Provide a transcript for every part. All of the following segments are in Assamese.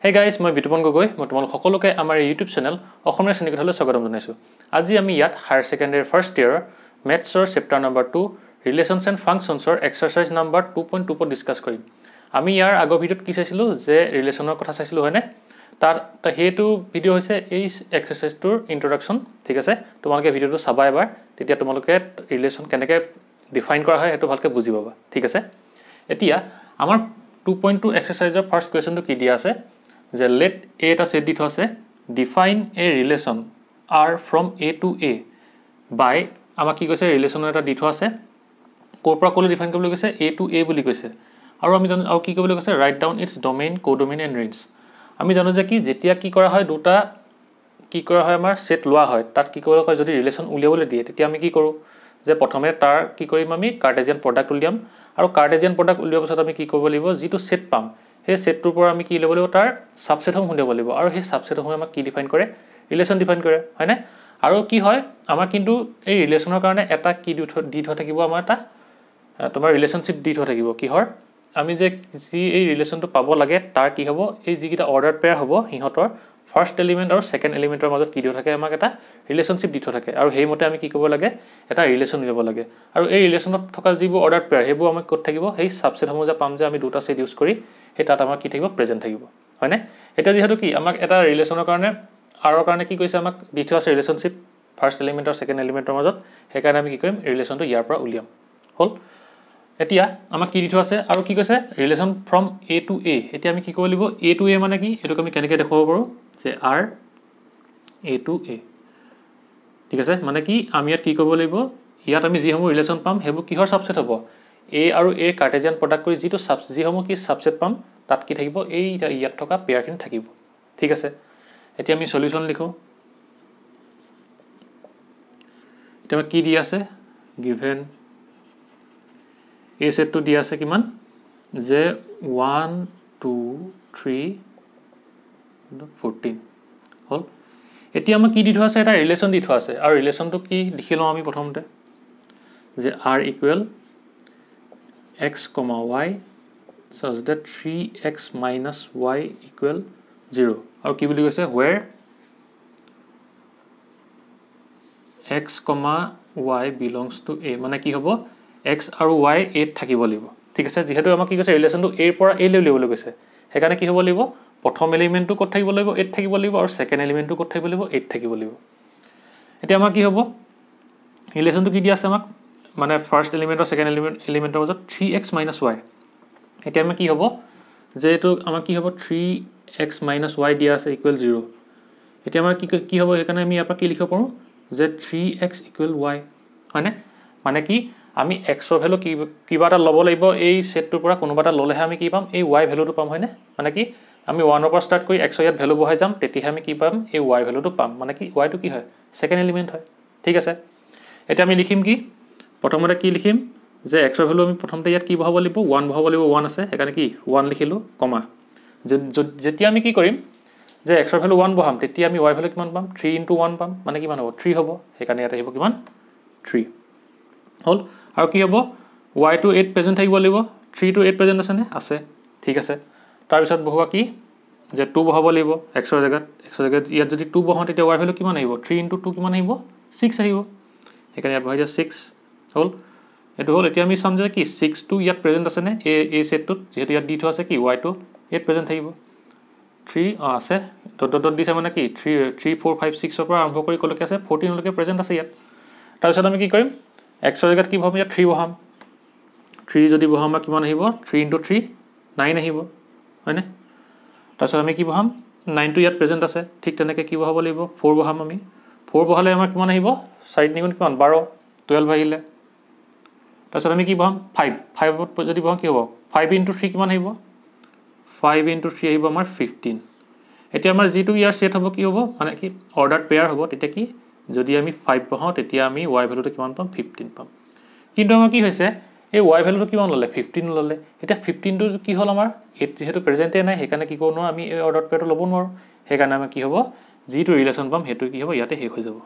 Hey guys, মই বিতুপন গগৈ মই তোমালোক সকলোকে আমাৰ ইউটিউব চেনেল অসমীয়া শ্ৰেণীকোঠালৈ স্বাগতম জনাইছো। আজি আমি ইয়াত হায়াৰ সেকেন্ডাৰী ফাৰ্ষ্ট ইয়াৰ মেথছৰ চেপ্টাৰ নম্বৰ 2 ৰিলেশনছ এণ্ড ফাংচনছৰ এক্সাৰসাইজ নম্বৰ 2.2 ত ডিসকাস কৰিম। আমি ইয়াৰ আগৰ ভিডিঅ'ত কি চাইছিলো যে ৰিলেশনৰ কথা চাইছিলো হয়নে? তাৰ হেতু ভিডিঅ' হৈছে এই এক্সাৰসাইজটোৰ ইন্ট্ৰোডাকচন, ঠিক আছে? তোমালোকে ভিডিঅ'টো চাবা এবাৰ, তেতিয়া তোমালোকে ৰিলেশন কেনেকৈ ডিফাইন কৰা হয় হেতু ভালকৈ বুজি পাবা, ঠিক আছে? এতিয়া আমাৰ 2.2 এক্সাৰসাইজৰ ফাৰ্ষ্ট কোৱেশ্চনটো কি দিয়া আছে যে let a এটা সেট দি থোৱা আছে define a relation r from a to a by আমাক কি কৈছে ৰিলেশন এটা দি থোৱা আছে কোৰ পৰা কোলে ডিফাইন কৰিবলৈ কৈছে a to a বুলি কৈছে আৰু আমি জানো আৰু কি কৰিবলৈ কৈছে write down its domain codomain and range আমি জানো যে কি যেতিয়া কি কৰা হয় দুটা কি কৰা হয় আমাৰ সেট লোৱা হয় তাত কি কৰিব কয় যদি ৰিলেশন উলিয়াবলৈ দিয়ে তেতিয়া আমি কি কৰো যে প্ৰথমে তাৰ কি কৰিম আমি কাৰ্টেজিয়ান প্ৰডাক্ট উলিয়াম আৰু কাৰ্টেজিয়ান প্ৰডাক্ট উলিওৱাৰ পিছত আমি কি কৰিব লাগিব যেটো সেট পাম हे सेटটোৰ পৰা আমি কি ল'ব লাগিব তাৰ সাবসেটসমূহ উলিয়াব লাগিব আৰু हे সাবসেটসমূহ আমাক কি ডিফাইন কৰে ৰিলেশন ডিফাইন কৰে হয়নে আৰু কি হয় আমাৰ কিন্তু এই ৰিলেশনৰ কাৰণে এটা কি দি থোৱা থাকিব আমাৰ এটা তোমাৰ ৰিলেশনশিপ দি থোৱা থাকিব কি হয় আমি যে যি এই ৰিলেশনটো পাব লাগে তাৰ কি হ'ব এই যিকিটা অৰ্ডাৰ পেয়াৰ হ'ব হিহঁতৰ ফাৰ্স্ট এলিমেন্ট আৰু সেকেন্ড এলিমেন্টৰ মাজত কি দি থাকে আমাক এটা ৰিলেশনশিপ দি থোৱা থাকে আৰু হেই মতে আমি কি কৰিব লাগে এটা ৰিলেশন উলিয়াব লাগে আৰু এই ৰিলেশনত থকা যিবোৰ অৰ্ডাৰ পেয়াৰ হেবোৰ আমাক ক'ত থাকিব হেই সাবসেটসমূহ যে পাম যে আমি দুটা সেট ইউজ কৰি हे তাত আমাক কি থাকিব প্ৰেজেন্ট থাকিব হয়নে এটা যেহেতু কি আমাক এটা ৰিলেশনৰ কাৰণে আৰৰ কাৰণে কি কৈছে আমাক দি থোৱা আছে ৰিলেশনশিপ ফাৰ্স্ট এলিমেন্ট আৰু সেকেন্ড এলিমেন্টৰ মাজত হে কাৰণে আমি কি কৰিম ৰিলেশনটো ইয়াৰ পৰা উলিয়াম হল এতিয়া আমাক কি দি থোৱা আছে আৰু কি কৈছে relation from a to a এতিয়া আমি কি কৰিব লাগিব a to a মানে কি এটোক আমি কেনেকৈ দেখাব পাৰো যে r a to a ঠিক আছে মানে কি আমি ইয়াত কি কৰিব লাগিব ইয়াত আমি যিসমূহ ৰিলেশন পাম হেবোৰ কিহৰ সাবসেট হ'ব a আৰু a কাৰ্টেজিয়ান প্ৰডাক্ট কৰি যিটো যিসমূহ কি সাবসেট পাম তাত কি থাকিব এই ইয়াত থকা পেয়াৰখিনি থাকিব ঠিক আছে এতিয়া আমি সলিউশন লিখো এটা কি দি আছে given a সেটটো দি আছে কিমান যে 1 2 3 14 হল এতিয়া আমাক কি দি থোৱা আছে এটা ৰিলেশন দি থোৱা আছে আৰু ৰিলেশনটো কি লিখিলো আমি প্ৰথমতে যে r equal x, y such that 3x minus y equal 0 আৰু কি বুলি কৈছে where x, y belongs to a মানে কি হ'ব x আৰু y a থাকিব লাগিব ঠিক আছে যেহেতু আমাক কি কৈছে ৰিলেশনটো a পৰা a লৈ লিবলৈ কৈছে হেকাৰণে কি হ'ব লাগিব প্ৰথম এলিমেন্টটো ক'ত থাকিব লাগিব a থাকিব লাগিব আৰু সেকেন্ড এলিমেন্টটো ক'ত থাকিব লাগিব a থাকিব লাগিব এতিয়া আমাৰ কি হ'ব ৰিলেশনটো কি দি আছে আমাক মানে ফাৰ্স্ট এলিমেন্ট আৰু সেকেন্ড এলিমেন্টৰ মাজত 3x y এতিয়া আমি কি হ'ব যে এটো আমাৰ কি হ'ব 3x y দিয়া আছে ইকুৱেল 0 এতিয়া আমাৰ কি হ'ব হেকাৰণে আমি ইয়াৰ পৰা কি লিখিব পাৰো যে 3x y হয়নে মানে কি আমি x ৰ ভ্যালু কিবা এটা ল'ব লাগিব এই সেটটোৰ পৰা কোনোবা এটা ল'লেহে আমি কি পাম এই y ভ্যালুটো পাম হয়নে মানে কি আমি 1 ৰ পৰা স্টাৰ্ট কৰি x ৰ ইয়াত ভ্যালু বহাই যাম তেতিয়া আমি কি পাম এই y ভ্যালুটো পাম মানে কি y টো কি হয় সেকেন্ড এলিমেন্ট হয় ঠিক আছে এতিয়া আমি লিখিম কি প্ৰথমতে কি লিখিম যে x ৰ ভ্যালু আমি প্ৰথমতে ইয়াত কি বহাব লাগিব 1 বহাব লাগিব 1 আছে হেকাৰণে কি 1 লিখিলো কমা যেতিয়া আমি কি কৰিম যে x ৰ ভ্যালু 1 বহাম তেতিয়া আমি y ভ্যালু কিমান পাম 3 * 1 পাম মানে কিমান হ'ব 3 হ'ব হেকাৰণে ইয়াত আহিব কিমান 3 হল আৰু কি হ'ব y to 8 প্ৰেজেন্ট থাকিব লাগিব 3 to 8 প্ৰেজেন্ট আছে নে আছে ঠিক আছে তাৰ পিছত বহুৱা কি যে 2 বহাব লাগিব x ৰ জায়গাত ইয়াত যদি 2 বহাও তেতিয়া y ভ্যালু কিমান আহিব 3 * 2 কিমান আহিব 6 আহিব হেকাৰণে ইয়াত বহাই দিয়া 6 হল এটো হল এতিয়া আমি সামজে কি 6 to ইয়াত প্ৰেজেন্ট আছে নে a সেটটোত যেহেতু ইয়াত দি থোৱা আছে কি y to 8 প্ৰেজেন্ট থাকিব 3 আছে ডট দিছে মানে কি 3 4 5 6 ৰ পৰা আৰম্ভ কৰি কলৈকে আছে 14 লৈকে প্ৰেজেন্ট আছে ইয়াত তাৰ পিছত আমি কি কৰিম x ৰ জায়গাত কি বহাম ইয়াত 3 বহাম 3 যদি বহাম কিমান আহিব 3 * 3 9 আহিব হয়নে তাৰ পিছত আমি কি বহাম 9 টো ইয়াত প্ৰেজেন্ট আছে ঠিক তেনেকৈ কি বহাব লাগিব 4 বহাম আমি 4 বহালে আমাৰ কিমান আহিব 4 নিগুণ কিমান 12 12 আহিলে তাৰ পিছত আমি কি বহাম 5 যদি বহাম কি হ'ব 5 * 3 কিমান আহিব 5 * 3 আহিব আমাৰ 15 এতিয়া আমাৰ যেটো ইয়াৰ সেট হ'ব কি হ'ব মানে কি অৰ্ডাৰ পেয়াৰ হ'ব তেতিয়া কি যদি আমি 5 বহাও তেতিয়া আমি y ভ্যালুটো কিমান পাম 15 পাম কিন্তু আমাৰ কি হৈছে এই y ভ্যালুটো কিমান ললে 15 ললে এতিয়া 15 টো কি হল আমাৰ যেহেতু প্ৰেজেন্টে নাই হেকাৰণে কি কৰিব নোৱাৰো আমি এই অৰ্ডাৰ পেয়াৰটো ল'ব নোৱাৰো হেকাৰণে আমাৰ কি হ'ব যেটো ৰিলেশন পাম হেতু কি হ'ব ইয়াতে শেষ হৈ যাব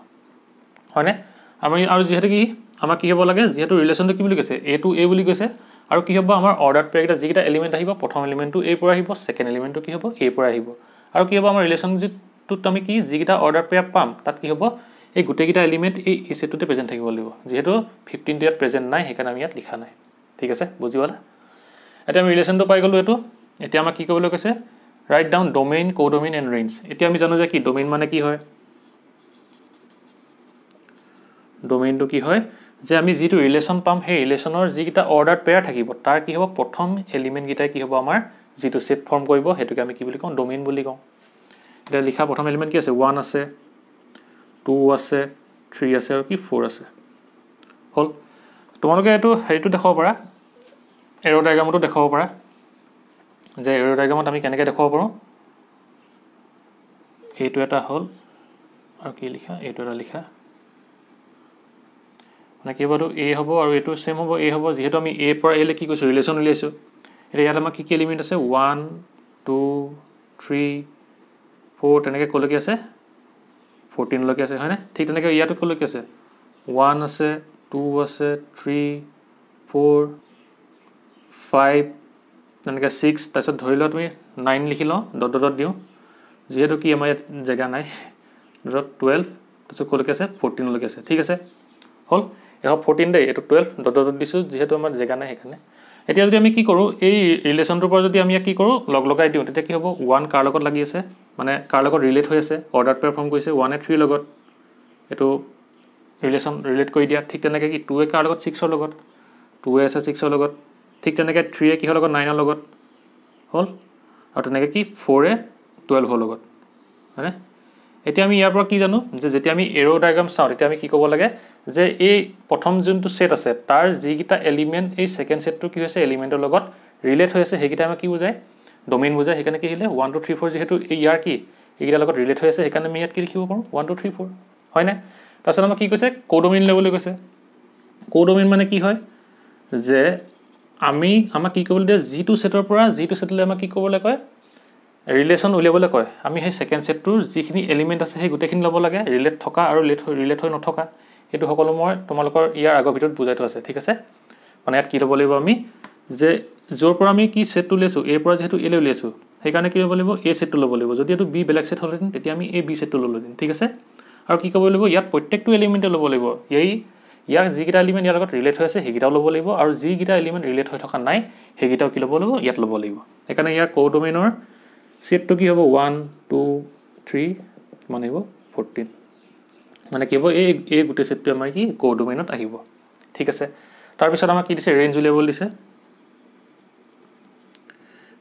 হয়নে আমি আৰু যেহেতু কি আমাৰ কি হ'ব লাগে যেহেতু ৰিলেশনটো কি বুলি কৈছে a to a বুলি কৈছে আৰু কি হ'ব আমাৰ অৰ্ডাৰ পেয়াৰ কিটা যিকিটা এলিমেন্ট আহিব প্ৰথম এলিমেন্টটো এৰ পৰা আহিব সেকেন্ড এলিমেন্টটো কি হ'ব এৰ পৰা আহিব আৰু কি হ'ব আমাৰ ৰিলেশনশিপটোত আমি কি যিকিটা অৰ্ডাৰ পেয়াৰ পাম তাত কি হ'ব এই গোটেইকিটা এলিমেন্ট এই সেটটোতে প্ৰেজেন্ট থাকিব লাগিব যেহেতু 15 টো ইয়াত প্ৰেজেন্ট নাই হেকাৰণে আমি ইয়াত লিখা নাই ঠিক আছে বুজিবালা এটা আমি ৰিলেশনটো পাই গলো এটো এতিয়া আমাক কি কৰিবলৈ কৈছে write down domain codomain and range এতিয়া আমি জানো যে কি ডোমেইন মানে কি হয় ডোমেইনটো কি হয় যে আমি যেটো ৰিলেশন পাম সেই ৰিলেশনৰ যিকিটা অৰ্ডাৰ পেয়াৰ থাকিব তাৰ কি হ'ব প্ৰথম এলিমেন্ট গিটাই কি হ'ব আমাৰ যেটো সেট ফৰ্ম কৰিব হেতুকে আমি কি বুলি কওঁ ডোমেইন বুলি কওঁ এটা লিখা প্ৰথম এলিমেন্ট কি আছে 1 আছে 2 আছে 3 আছে আৰু কি 4 আছে হল তোমালোকে এটো হেৰিটো দেখাব পাৰা এৰো ডায়াগ্ৰামটো দেখাব পাৰা যে এৰো ডায়াগ্ৰামত আমি কেনেকৈ দেখাব পাৰো এইটো এটা হল আৰু কি লিখা এইটো এটা লিখা মানে কি হ'ব এ হ'ব আৰু এটো সেম হ'ব এ হ'ব যেহেতু আমি এ পৰা এ লে কি কৈছো ৰিলেশন উলিয়াইছো এটা ইয়াত আমাৰ কি এলিমেন্ট আছে 1 2 3 4 তেনেকৈ কলৈকে আছে 14 লৈকে আছে হয়নে ঠিক তেনেকৈ ইয়াতো কলৈকে আছে 1 আছে 2 আছে 3 4 5 তেনেকৈ 6 তাৰছত ধৰি লও তুমি 9 লিখি লও ডট ডট দিও যেহেতু কি আমাৰ জায়গা নাই ডট 12 তাৰছত কলৈকে আছে 14 লৈকে আছে ঠিক আছে হল এহ 14 দে এটো 12 ডট ডট দিছো যেহেতু আমাৰ জায়গা নাই হেকানে এতিয়া যদি আমি কি কৰো এই ৰিলেশনটোৰ পৰা যদি আমি কি কৰো লগ লগাই দিও তেতিয়া কি হ'ব 1 কাৰ লগত লাগি আছে মানে কাৰ লগত ৰিলেট হৈ আছে অৰ্ডাৰ পেয়াৰ ফৰ্ম কৰিছে 1 এ 3 লগত এটো ৰিলেশন ৰিলেট কৰি দিয়া ঠিক তেনেকৈ কি 2 এ কাৰ লগত 6 ৰ লগত 2 এ আছে 6 ৰ লগত ঠিক তেনেকৈ 3 এ কিহৰ লগত 9 ৰ লগত হল আৰু তেনেকৈ কি 4 এ 12 ৰ লগত মানে এতিয়া আমি ইয়াৰ পৰা কি জানো যে যেতিয়া আমি এৰো ডায়াগ্ৰাম চাও তেতিয়া আমি কি ক'ব লাগে যে এই প্ৰথম যোনটো সেট আছে তাৰ যিকিটা এলিমেন্ট এই সেকেন্ড সেটটো কি হৈছে এলিমেন্টৰ লগত ৰিলেট হৈ আছে হেকিটা আমি কি বুজায় ডোমেইন বুজায় হেকানে কি হিলে 1 2 3 4 যেহেতু এই ইয়াৰ কি এইকিটা লগত ৰিলেট হৈ আছে হেকানে আমি ইয়াত কি লিখিব পাৰো 1 2 3 4 হয় না তাৰছত আমাক কি কৈছে কোডোমেইন লেভেলে কৈছে কোডোমেইন মানে কি হয় যে আমি আমাক কি ক'বলৈ দিয়ে যেটো সেটৰ পৰা যেটো সেটলে আমাক কি ক'বলৈ কয় ৰিলেশন উলিয়াবলৈ কয় আমি সেই সেকেন্ড সেটটোৰ যিখিনি এলিমেন্ট আছে সেই গুটেখিনি লব লাগে ৰিলেট থকা আৰু ৰিলেট হৈ নথকা এটো সকলো মই তোমালোকৰ ইয়াৰ আগৰ ভিতৰত বুজাই থোৱা আছে ঠিক আছে মানে ইয়াত কি লব লাগিব আমি যে জোৰ পৰা আমি কি সেটটো লৈছো এৰ পৰা যেহেতু এ লৈ লৈছো সেই কাৰণে কি লব লাগিব এ সেটটো লব লাগিব যদি এটো বি বেলেগ সেট হলহেঁতেন তেতিয়া আমি এ বি সেটটো ললহেঁতেন ঠিক আছে আৰু কি ক'ব লাগিব ইয়াত প্ৰত্যেকটো এলিমেন্টে লব লাগিব ইয়াৰ যিকিটা এলিমেন্ট ইয়াৰ লগত ৰিলেট হৈ আছে হেকিটাও লব লাগিব আৰু যিকিটা এলিমেন্ট ৰিলেট হৈ থকা নাই হেকিটাও কি লব লাগিব ইয়াত লব লাগিব একাৰণে ইয়াৰ কোডোমেইনৰ সেটটো কি হ'ব 1 2 3 মানে হ'ব 14 মানে কি হ'ব এই গুটে সেটটো আমাৰ কি কোডোমেইনত আহিব ঠিক আছে তাৰ পিছত আমাক কি দিছে ৰেঞ্জ উলিয়াবলৈ দিছে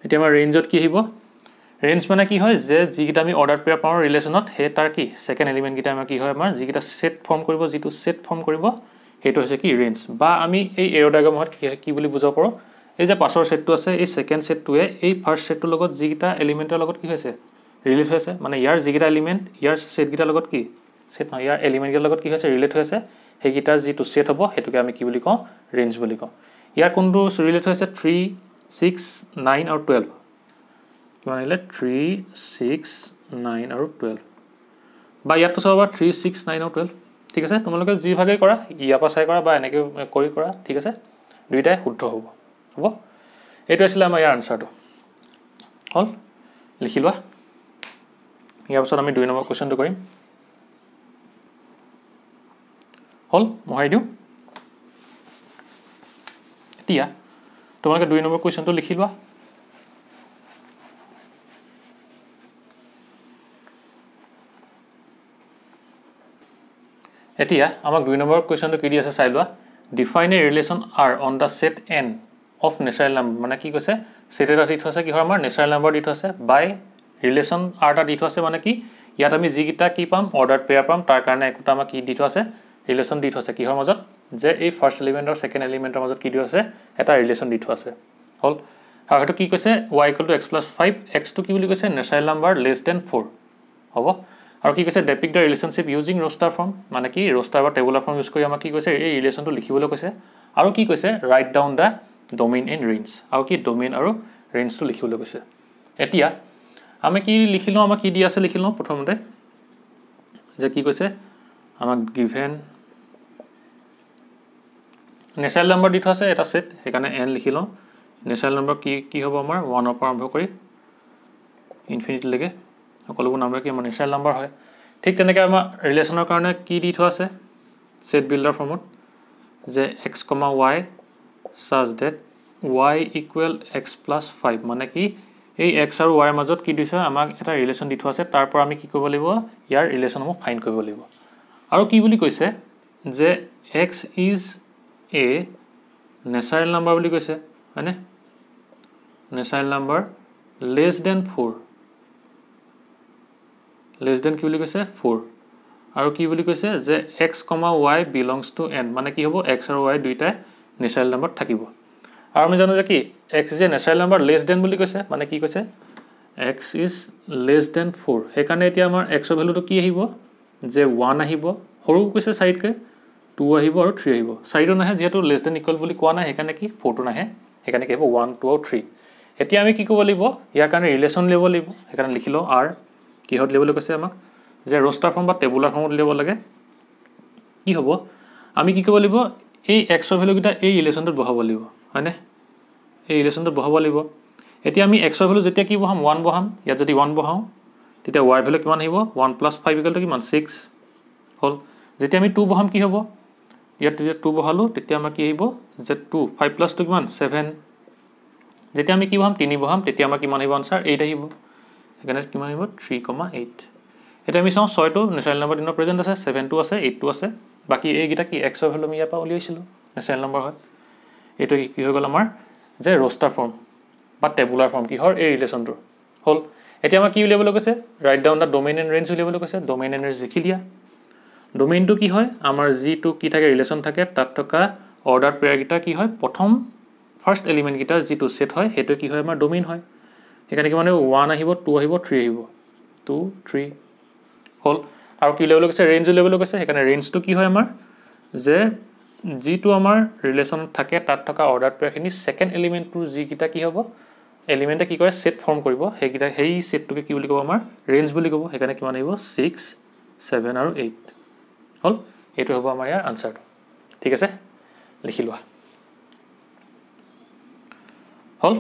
এতিয়া আমাৰ ৰেঞ্জত কি আহিব ৰেঞ্জ মানে কি হয় যে যিকিটা আমি অৰ্ডাৰ পেয়াৰ পাওঁ ৰিলেশনত হে তাৰ কি সেকেন্ড এলিমেন্ট কিটা আমাৰ কি হয় আমাৰ যিকিটা সেট ফৰ্ম কৰিব যেটো সেট ফৰ্ম কৰিব হেটো হৈছে কি ৰেঞ্জ বা আমি এই এৰো ডায়াগ্ৰামত কি বুলি বুজাব পাৰো এই যে পাছৰ সেটটো আছে এই সেকেন্ড সেটটোৱে এই ফাৰ্স্ট সেটটোৰ লগত যিকিটা এলিমেন্টৰ লগত কি হৈছে ৰিলেট হৈছে মানে ইয়াৰ যিকিটা এলিমেন্ট ইয়াৰ সেট কিটাৰ লগত কি সেট নহয় ইয়াৰ এলিমেন্ট কিটাৰ লগত কি হৈছে ৰিলেট হৈছে হেকিটাৰ যেটো সেট হ'ব হেতুকে আমি কি বুলি কওঁ ৰেঞ্জ বুলি কওঁ ইয়াৰ কোনটো ৰিলেট হৈছে 3 6 9 আৰু 12 কিমান আহিলে 3 6 9 আৰু 12 বা ইয়াতো চাবা 3 6 9 আৰু 12 ঠিক আছে তোমালোকে যি ভাগে কৰা ইয়া পা চাই কৰা বা এনেকৈ কৰি কৰা ঠিক আছে দুইটাই শুদ্ধ হ'ব হ'ব এইটো আছিল আমাৰ ইয়াৰ আনসাৰটো হল লিখি লোৱা ইয়াৰ পিছত আমি 2 নম্বৰ কোৱেশ্চনটো কৰিম হল মহাই দিও এতিয়া তোমালোকে 2 নম্বৰ কোৱেশ্চনটো লিখি লোৱা এতিয়া আমাক 2 নম্বৰ কোৱেশ্চনটো কি দি আছে চাই লোৱা define a relation R on the set n of natural number মানে কি কৈছে সেট এটা দি থৈছে কি হয় আমাৰ ন্যাচাৰাল নাম্বাৰ দি থৈছে বাই ৰিলেশন R টা দি থৈছে মানে কি ইয়াত আমি যিকিটা কি পাম অৰ্ডাৰ পেয়াৰ পাম তাৰ কাৰণে একটা আমাক কি দি থৈছে ৰিলেশন দি থৈছে কিহৰ মাজত যে এই ফাৰ্স্ট এলিমেন্ট আৰু সেকেন্ড এলিমেন্টৰ মাজত কি দি আছে এটা ৰিলেশন দি থৈছে হল আৰু হেতু কি কৈছে y = x + 5 x টো কি বুলি কৈছে ন্যাচাৰাল নাম্বাৰ লেছ দেন 4 হ'ব আৰু কি কৈছে depict the relationship using roster form মানে কি roster বা টেবুলাৰ ফৰ্ম ইউজ কৰি আমাক কি কৈছে এই ৰিলেশনটো লিখিবলৈ কৈছে আৰু কি কৈছে write down the domain and range আৰু কি ডোমেইন আৰু ৰেঞ্জটো লিখিবলৈ কৈছে এতিয়া আমি কি লিখিলো আমাক কি দি আছে লিখিলো প্ৰথমতে যে কি কৈছে আমাক গিভেন নেচাৰেল নাম্বাৰ দি থোৱা আছে এটা সেট সেইকাৰণে n লিখি লওঁ নেচাৰেল নাম্বাৰ কি হ'ব আমাৰ 1 ৰ পৰা আৰম্ভ কৰি ইনফিনিটি লৈকে সকলোবোৰ নাম্বাৰ কি আমাৰ নেচাৰেল নাম্বাৰ হয় ঠিক তেনেকৈ আমাৰ ৰিলেশ্যনৰ কাৰণে কি দি থোৱা আছে সেট বিল্ডাৰ ফৰ্মত যে x, y such that y equal x plus 5 মানে কি এই x আৰু y ৰ মাজত কি দিছে আমাক এটা ৰিলেশ্যন দি থোৱা আছে তাৰ পৰা আমি কি কৰিব লাগিব ইয়াৰ ৰিলেশ্যনসমূহ ফাইন্ড কৰিব লাগিব আৰু কি বুলি কৈছে যে x is a natural number বুলি কৈছে হয়নে natural number less than 4 less than কি বুলি কৈছে 4 আৰু কি বুলি কৈছে যে x, y belongs to n মানে কি হ'ব x আৰু y দুইটা natural number থাকিব আৰু আমি জানো যে কি x is a natural number less than বুলি কৈছে মানে কি কৈছে x is less than 4 সেইকাৰণে এতিয়া আমাৰ x ৰ ভ্যালুটো কি আহিব যে 1 আহিব সৰু কৈছে সাইডকে 2 আহিব আৰু 3 আহিব সাইডটো নাহে যেহেতু less than equal বুলি কোৱা নাই সেইকাৰণে কি 4 টো নাহে সেইকাৰণে কি হ'ব 1 2 আৰু 3 এতিয়া আমি কি কৰিব লাগিব ইয়াৰ কাৰণে ৰিলেশ্যন লিব লাগিব সেইকাৰণে লিখি লওঁ r কিহত লিবলৈ কৈছে আমাক যে roster form বা tabular form লিব লাগে কি হ'ব আমি কি কৰিব লাগিব এই x ৰ ভ্যালু কিটা এই ৰিলেশ্যনটোত বহাব লাগিব হয়নে এই ৰিলেশ্যনটোত বহাব লাগিব এতিয়া আমি x ৰ ভ্যালু যেতিয়া কি বহাম 1 বহাম ইয়াত যদি 1 বহাও তেতিয়া y ভ্যালু কিমান আহিব 1 + 5 কিমান 6 হল যেতিয়া আমি 2 বহাম কি হ'ব ইয়াত যে 2 বহালো তেতিয়া আমাৰ কি আহিব যে 2 5 + 2 কিমান 7 যেতিয়া আমি কি বহাম 3 বহাম তেতিয়া আমাৰ কিমান আহিব আনসাৰ 8 আহিব এখানে কিমান আহিব 3,8 এটা আমি চাও 6 টো নেচাৰেল নাম্বাৰ দিনৰ প্ৰেজেন্ট আছে 7 টো আছে 8 টো আছে বাকি এই গিটা কি x ৰ ভ্যালু আমি ইয়াপা উলিয়াইছিলো নেচাৰেল নাম্বাৰ হয় এটো কি হৈ গল আমাৰ যে roster form বা tabular form কি হৰ এই ৰিলেশ্যনটো হল এতিয়া আমাৰ কি উলিয়াবলৈ কৈছে write down the domain and range উলিয়াবলৈ কৈছে ডোমেইন এন্ড ৰেঞ্জ লিখি দিয়া ডোমেইনটো কি হয় আমাৰ g2 কি থাকে ৰিলেশ্যন থাকে তাত থকা অৰ্ডাৰ পেয়াৰ গিটা কি হয় প্ৰথম ফাৰ্স্ট এলিমেন্ট গিটাৰ যেটো সেট হয় হেটো কি হয় আমাৰ ডোমেইন হয় এখানে কি মানে 1 আহিব 2 আহিব 3 আহিব 2 3 হল আৰু কি লেভেল কৈছে ৰেঞ্জ লেভেল কৈছে এখানে ৰেঞ্জটো কি হয় আমাৰ যে g2 আমাৰ ৰিলেশ্যন থাকে তাত থকা অৰ্ডাৰ পেয়াৰখিনি সেকেন্ড এলিমেন্টটো জি গিটা কি হ'ব এলিমেন্টে কি কৰে সেট ফৰ্ম কৰিব সেই গিটা সেই সেটটোকে কি বুলি ক'ব আমাৰ ৰেঞ্জ বুলি ক'ব এখানে কিমান আহিব 6 7 আৰু 8 হল এটো হ'ব আমাৰ ইয়াৰ আনসাৰটো ঠিক আছে লিখি লোৱা হল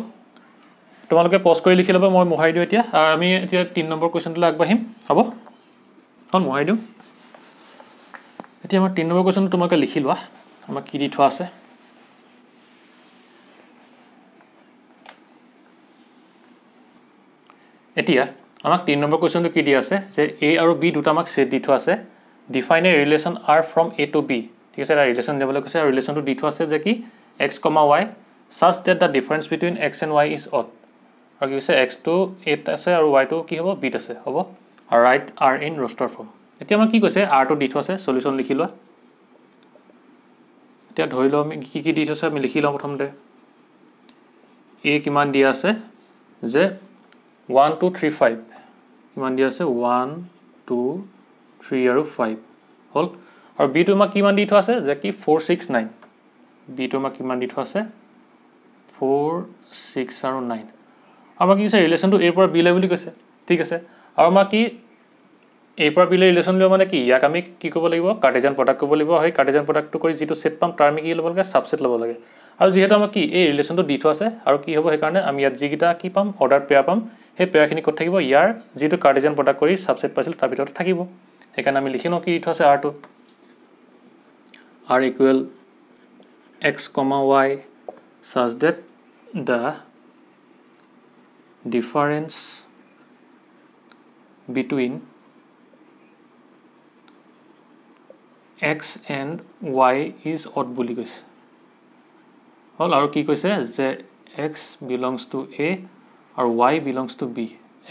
তোমালোকে পজ কৰি লিখি লবা মই মোহাই দিও এতিয়া আমি এতিয়া 3 নম্বৰ কোৱেশ্চনটো আগবাঢ়িম হ'ব হল মোহাই দিও এতিয়া আমাৰ 3 নম্বৰ কোৱেশ্চনটো তোমালোকে লিখি লোৱা আমাৰ কি দি থোৱা আছে এতিয়া আমাক 3 নম্বৰ কোৱেশ্চনটো কি দি আছে যে a আৰু b দুটা আমাক সেট দি থোৱা আছে define a relation r from a to b ঠিক আছে এটা ৰিলেশ্যন দেবলৈ কৈছে আৰু ৰিলেশ্যনটো দি থোৱা আছে যে কি x, y such that the difference between x and y is odd আৰু কি হৈছে x to 8 আছে আৰু y to কি হ'ব b আছে হ'ব আৰু write r in roster form এতিয়া আমাৰ কি কৈছে r to দি থোৱা আছে সলিউশন লিখি লোৱা এতিয়া ধৰি লও আমি কি দি থৈছে আমি লিখি লওঁ প্ৰথমতে a কিমান দিয়া আছে যে 1 2 3 5 কিমান দিয়া আছে 1 2 3 আৰু 5 হল আৰু b টো আমাক কিমান দি থোৱা আছে যে কি 4 6 9 b টো আমাক কিমান দি থোৱা আছে 4 6 আৰু 9 আমাক কি কৈছে ৰিলেশ্যনটো a পৰা b লৈ বুলি কৈছে ঠিক আছে আৰু আমাক কি a পৰা b লৈ ৰিলেশ্যন লৈ মানে কি ইয়াক আমি কি কৰিব লাগিব কাৰ্টেজিয়ান প্ৰডাক্ট কৰিব লাগিব হয় কাৰ্টেজিয়ান প্ৰডাক্টটো কৰি যেটো সেট পাম তাৰ আমি কি ল'ব লাগে সাবসেট ল'ব লাগে আৰু যেহেতু আমাক কি এই ৰিলেশ্যনটো দি থোৱা আছে আৰু কি হ'ব হেকাৰণে আমি ইয়াত যিকিটা কি পাম অৰ্ডাৰ পেয়াৰ পাম সেই পেয়াৰখিনি ক'ত থাকিব ইয়াৰ যেটো কাৰ্টেজিয়ান প্ৰডাক্ট কৰি সাবসেট পাইছিল তাৰ ভিতৰত থাকিব হেকাৰণে আমি লিখি লওঁ কি দি থোৱা আছে r টো r equal x, y such that the difference between x and y is odd বুলি কৈছে হল আৰু কি কৈছে যে x belongs to a আৰু y belongs to b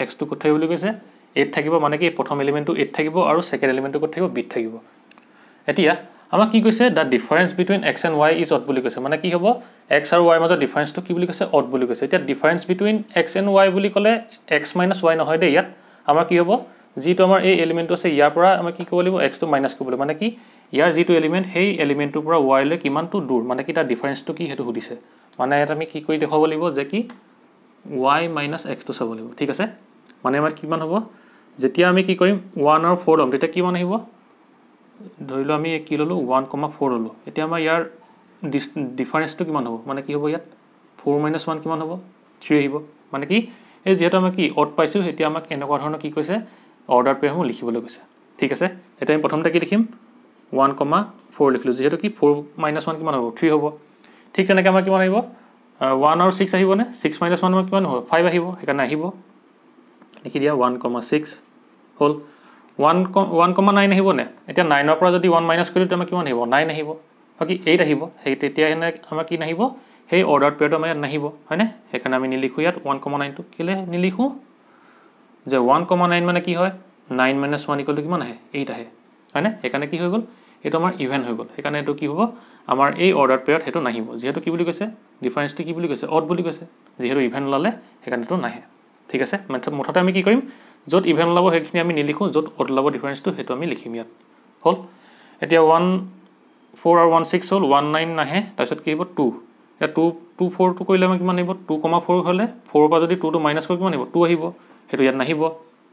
x টো কোথায় বুলি কৈছে 8 থাকিব মানে কি প্ৰথম এলিমেন্টটো 8 থাকিব আৰু সেকেন্ড এলিমেন্টটো কোথায় থাকিব b থাকিব এতিয়া আমাক কি কৈছে the difference between x and y is odd বুলি কৈছে মানে কি হ'ব x আৰু y মাজৰ ডিফাৰেন্সটো কি বুলি কৈছে odd বুলি কৈছে এতিয়া difference between x and y বুলি ক'লে x - y নহয় দে ইয়াত আমাৰ কি হ'ব যেটো আমাৰ এই এলিমেন্টটো আছে ইয়াৰ পৰা আমি কি কৰিব লাগিব x টো মাইনাস কৰিব লাগিব মানে কি ইয়াৰ যেটো এলিমেন্ট সেই এলিমেন্টটোৰ পৰা y লৈ কিমানটো দূৰ মানে কি তাৰ ডিফাৰেন্সটো কি হেতু সুধিছে মানে এটা আমি কি কৰি দেখাব লাগিব যে কি y - x টো চাব লাগিব ঠিক আছে মানে আমাৰ কিমান হ'ব যেতিয়া আমি কি কৰিম 1 আৰু 4 লম তেতিয়া কিমান আহিব ধৰিলো আমি কি ললো 1,4 ললো এতিয়া আমাৰ ইয়াৰ ডিফাৰেন্সটো কিমান হ'ব মানে কি হ'ব ইয়াত 4 - 1 কিমান হ'ব 3 আহিব মানে কি এই যেহেতু আমি কি অড পাইছোঁ এতিয়া আমাক এনেকুৱা ধৰণৰ কি কৈছে অৰ্ডাৰ পেয়াৰসমূহ লিখিবলৈ কৈছে ঠিক আছে এতিয়া আমি প্ৰথমতে কি লিখিম 1,4 লিখিলোঁ যেহেতু কি 4 - 1 কিমান হ'ব 3 হ'ব ঠিক তেনেকৈ আমাৰ কিমান আহিব 1 আৰু 6 আহিবনে 6 - 1 আমাৰ কিমান হ'ব 5 আহিব সেইকাৰণে আহিব লিখি দিয়া 1,6 হ'ল 1,9 আহিবনে এতিয়া 9ৰ পৰা যদি 1 মাইনাছ কৰিলোঁ তেতিয়া আমাৰ কিমান আহিব 9 আহিব বাকী 8 আহিব সেই তেতিয়া আমাৰ কি নাহিব সেই অৰ্ডাৰ পেয়াৰটো আমাৰ ইয়াত নাহিব হয়নে সেইকাৰণে আমি নিলিখোঁ ইয়াত 1,9টো কেলৈ নিলিখোঁ যে 1,9 মানে কি হয় 9 - 1 কিমান আহে 8 আহে হয়নে সেইকাৰণে কি হৈ গ'ল এইটো আমাৰ ইভেন হৈ গ'ল সেইকাৰণে এইটো কি হ'ব আমাৰ এই অৰ্ডাৰ পেয়াৰত সেইটো নাহিব যিহেতু কি বুলি কৈছে ডিফাৰেন্সটো কি বুলি কৈছে অড বুলি কৈছে যিহেতু ইভেন ওলালে সেইকাৰণে এইটো নাহে ঠিক আছে মুঠতে আমি কি কৰিম য'ত ইভেন ওলাব সেইখিনি আমি নিলিখোঁ য'ত অড ওলাব ডিফাৰেন্সটো সেইটো আমি লিখিম ইয়াত হ'ল এতিয়া 1,4 আৰু 1,6 হ'ল 1,9 নাহে তাৰপিছত কি হ'ব 2 এতিয়া 2,4টো কৰিলে আমাৰ কিমান আহিব 2,4 হ'লে 4ৰ পৰা যদি 2টো মাইনাছ কৰোঁ কিমান আহিব 2 আহিব সেইটো ইয়াত নাহিব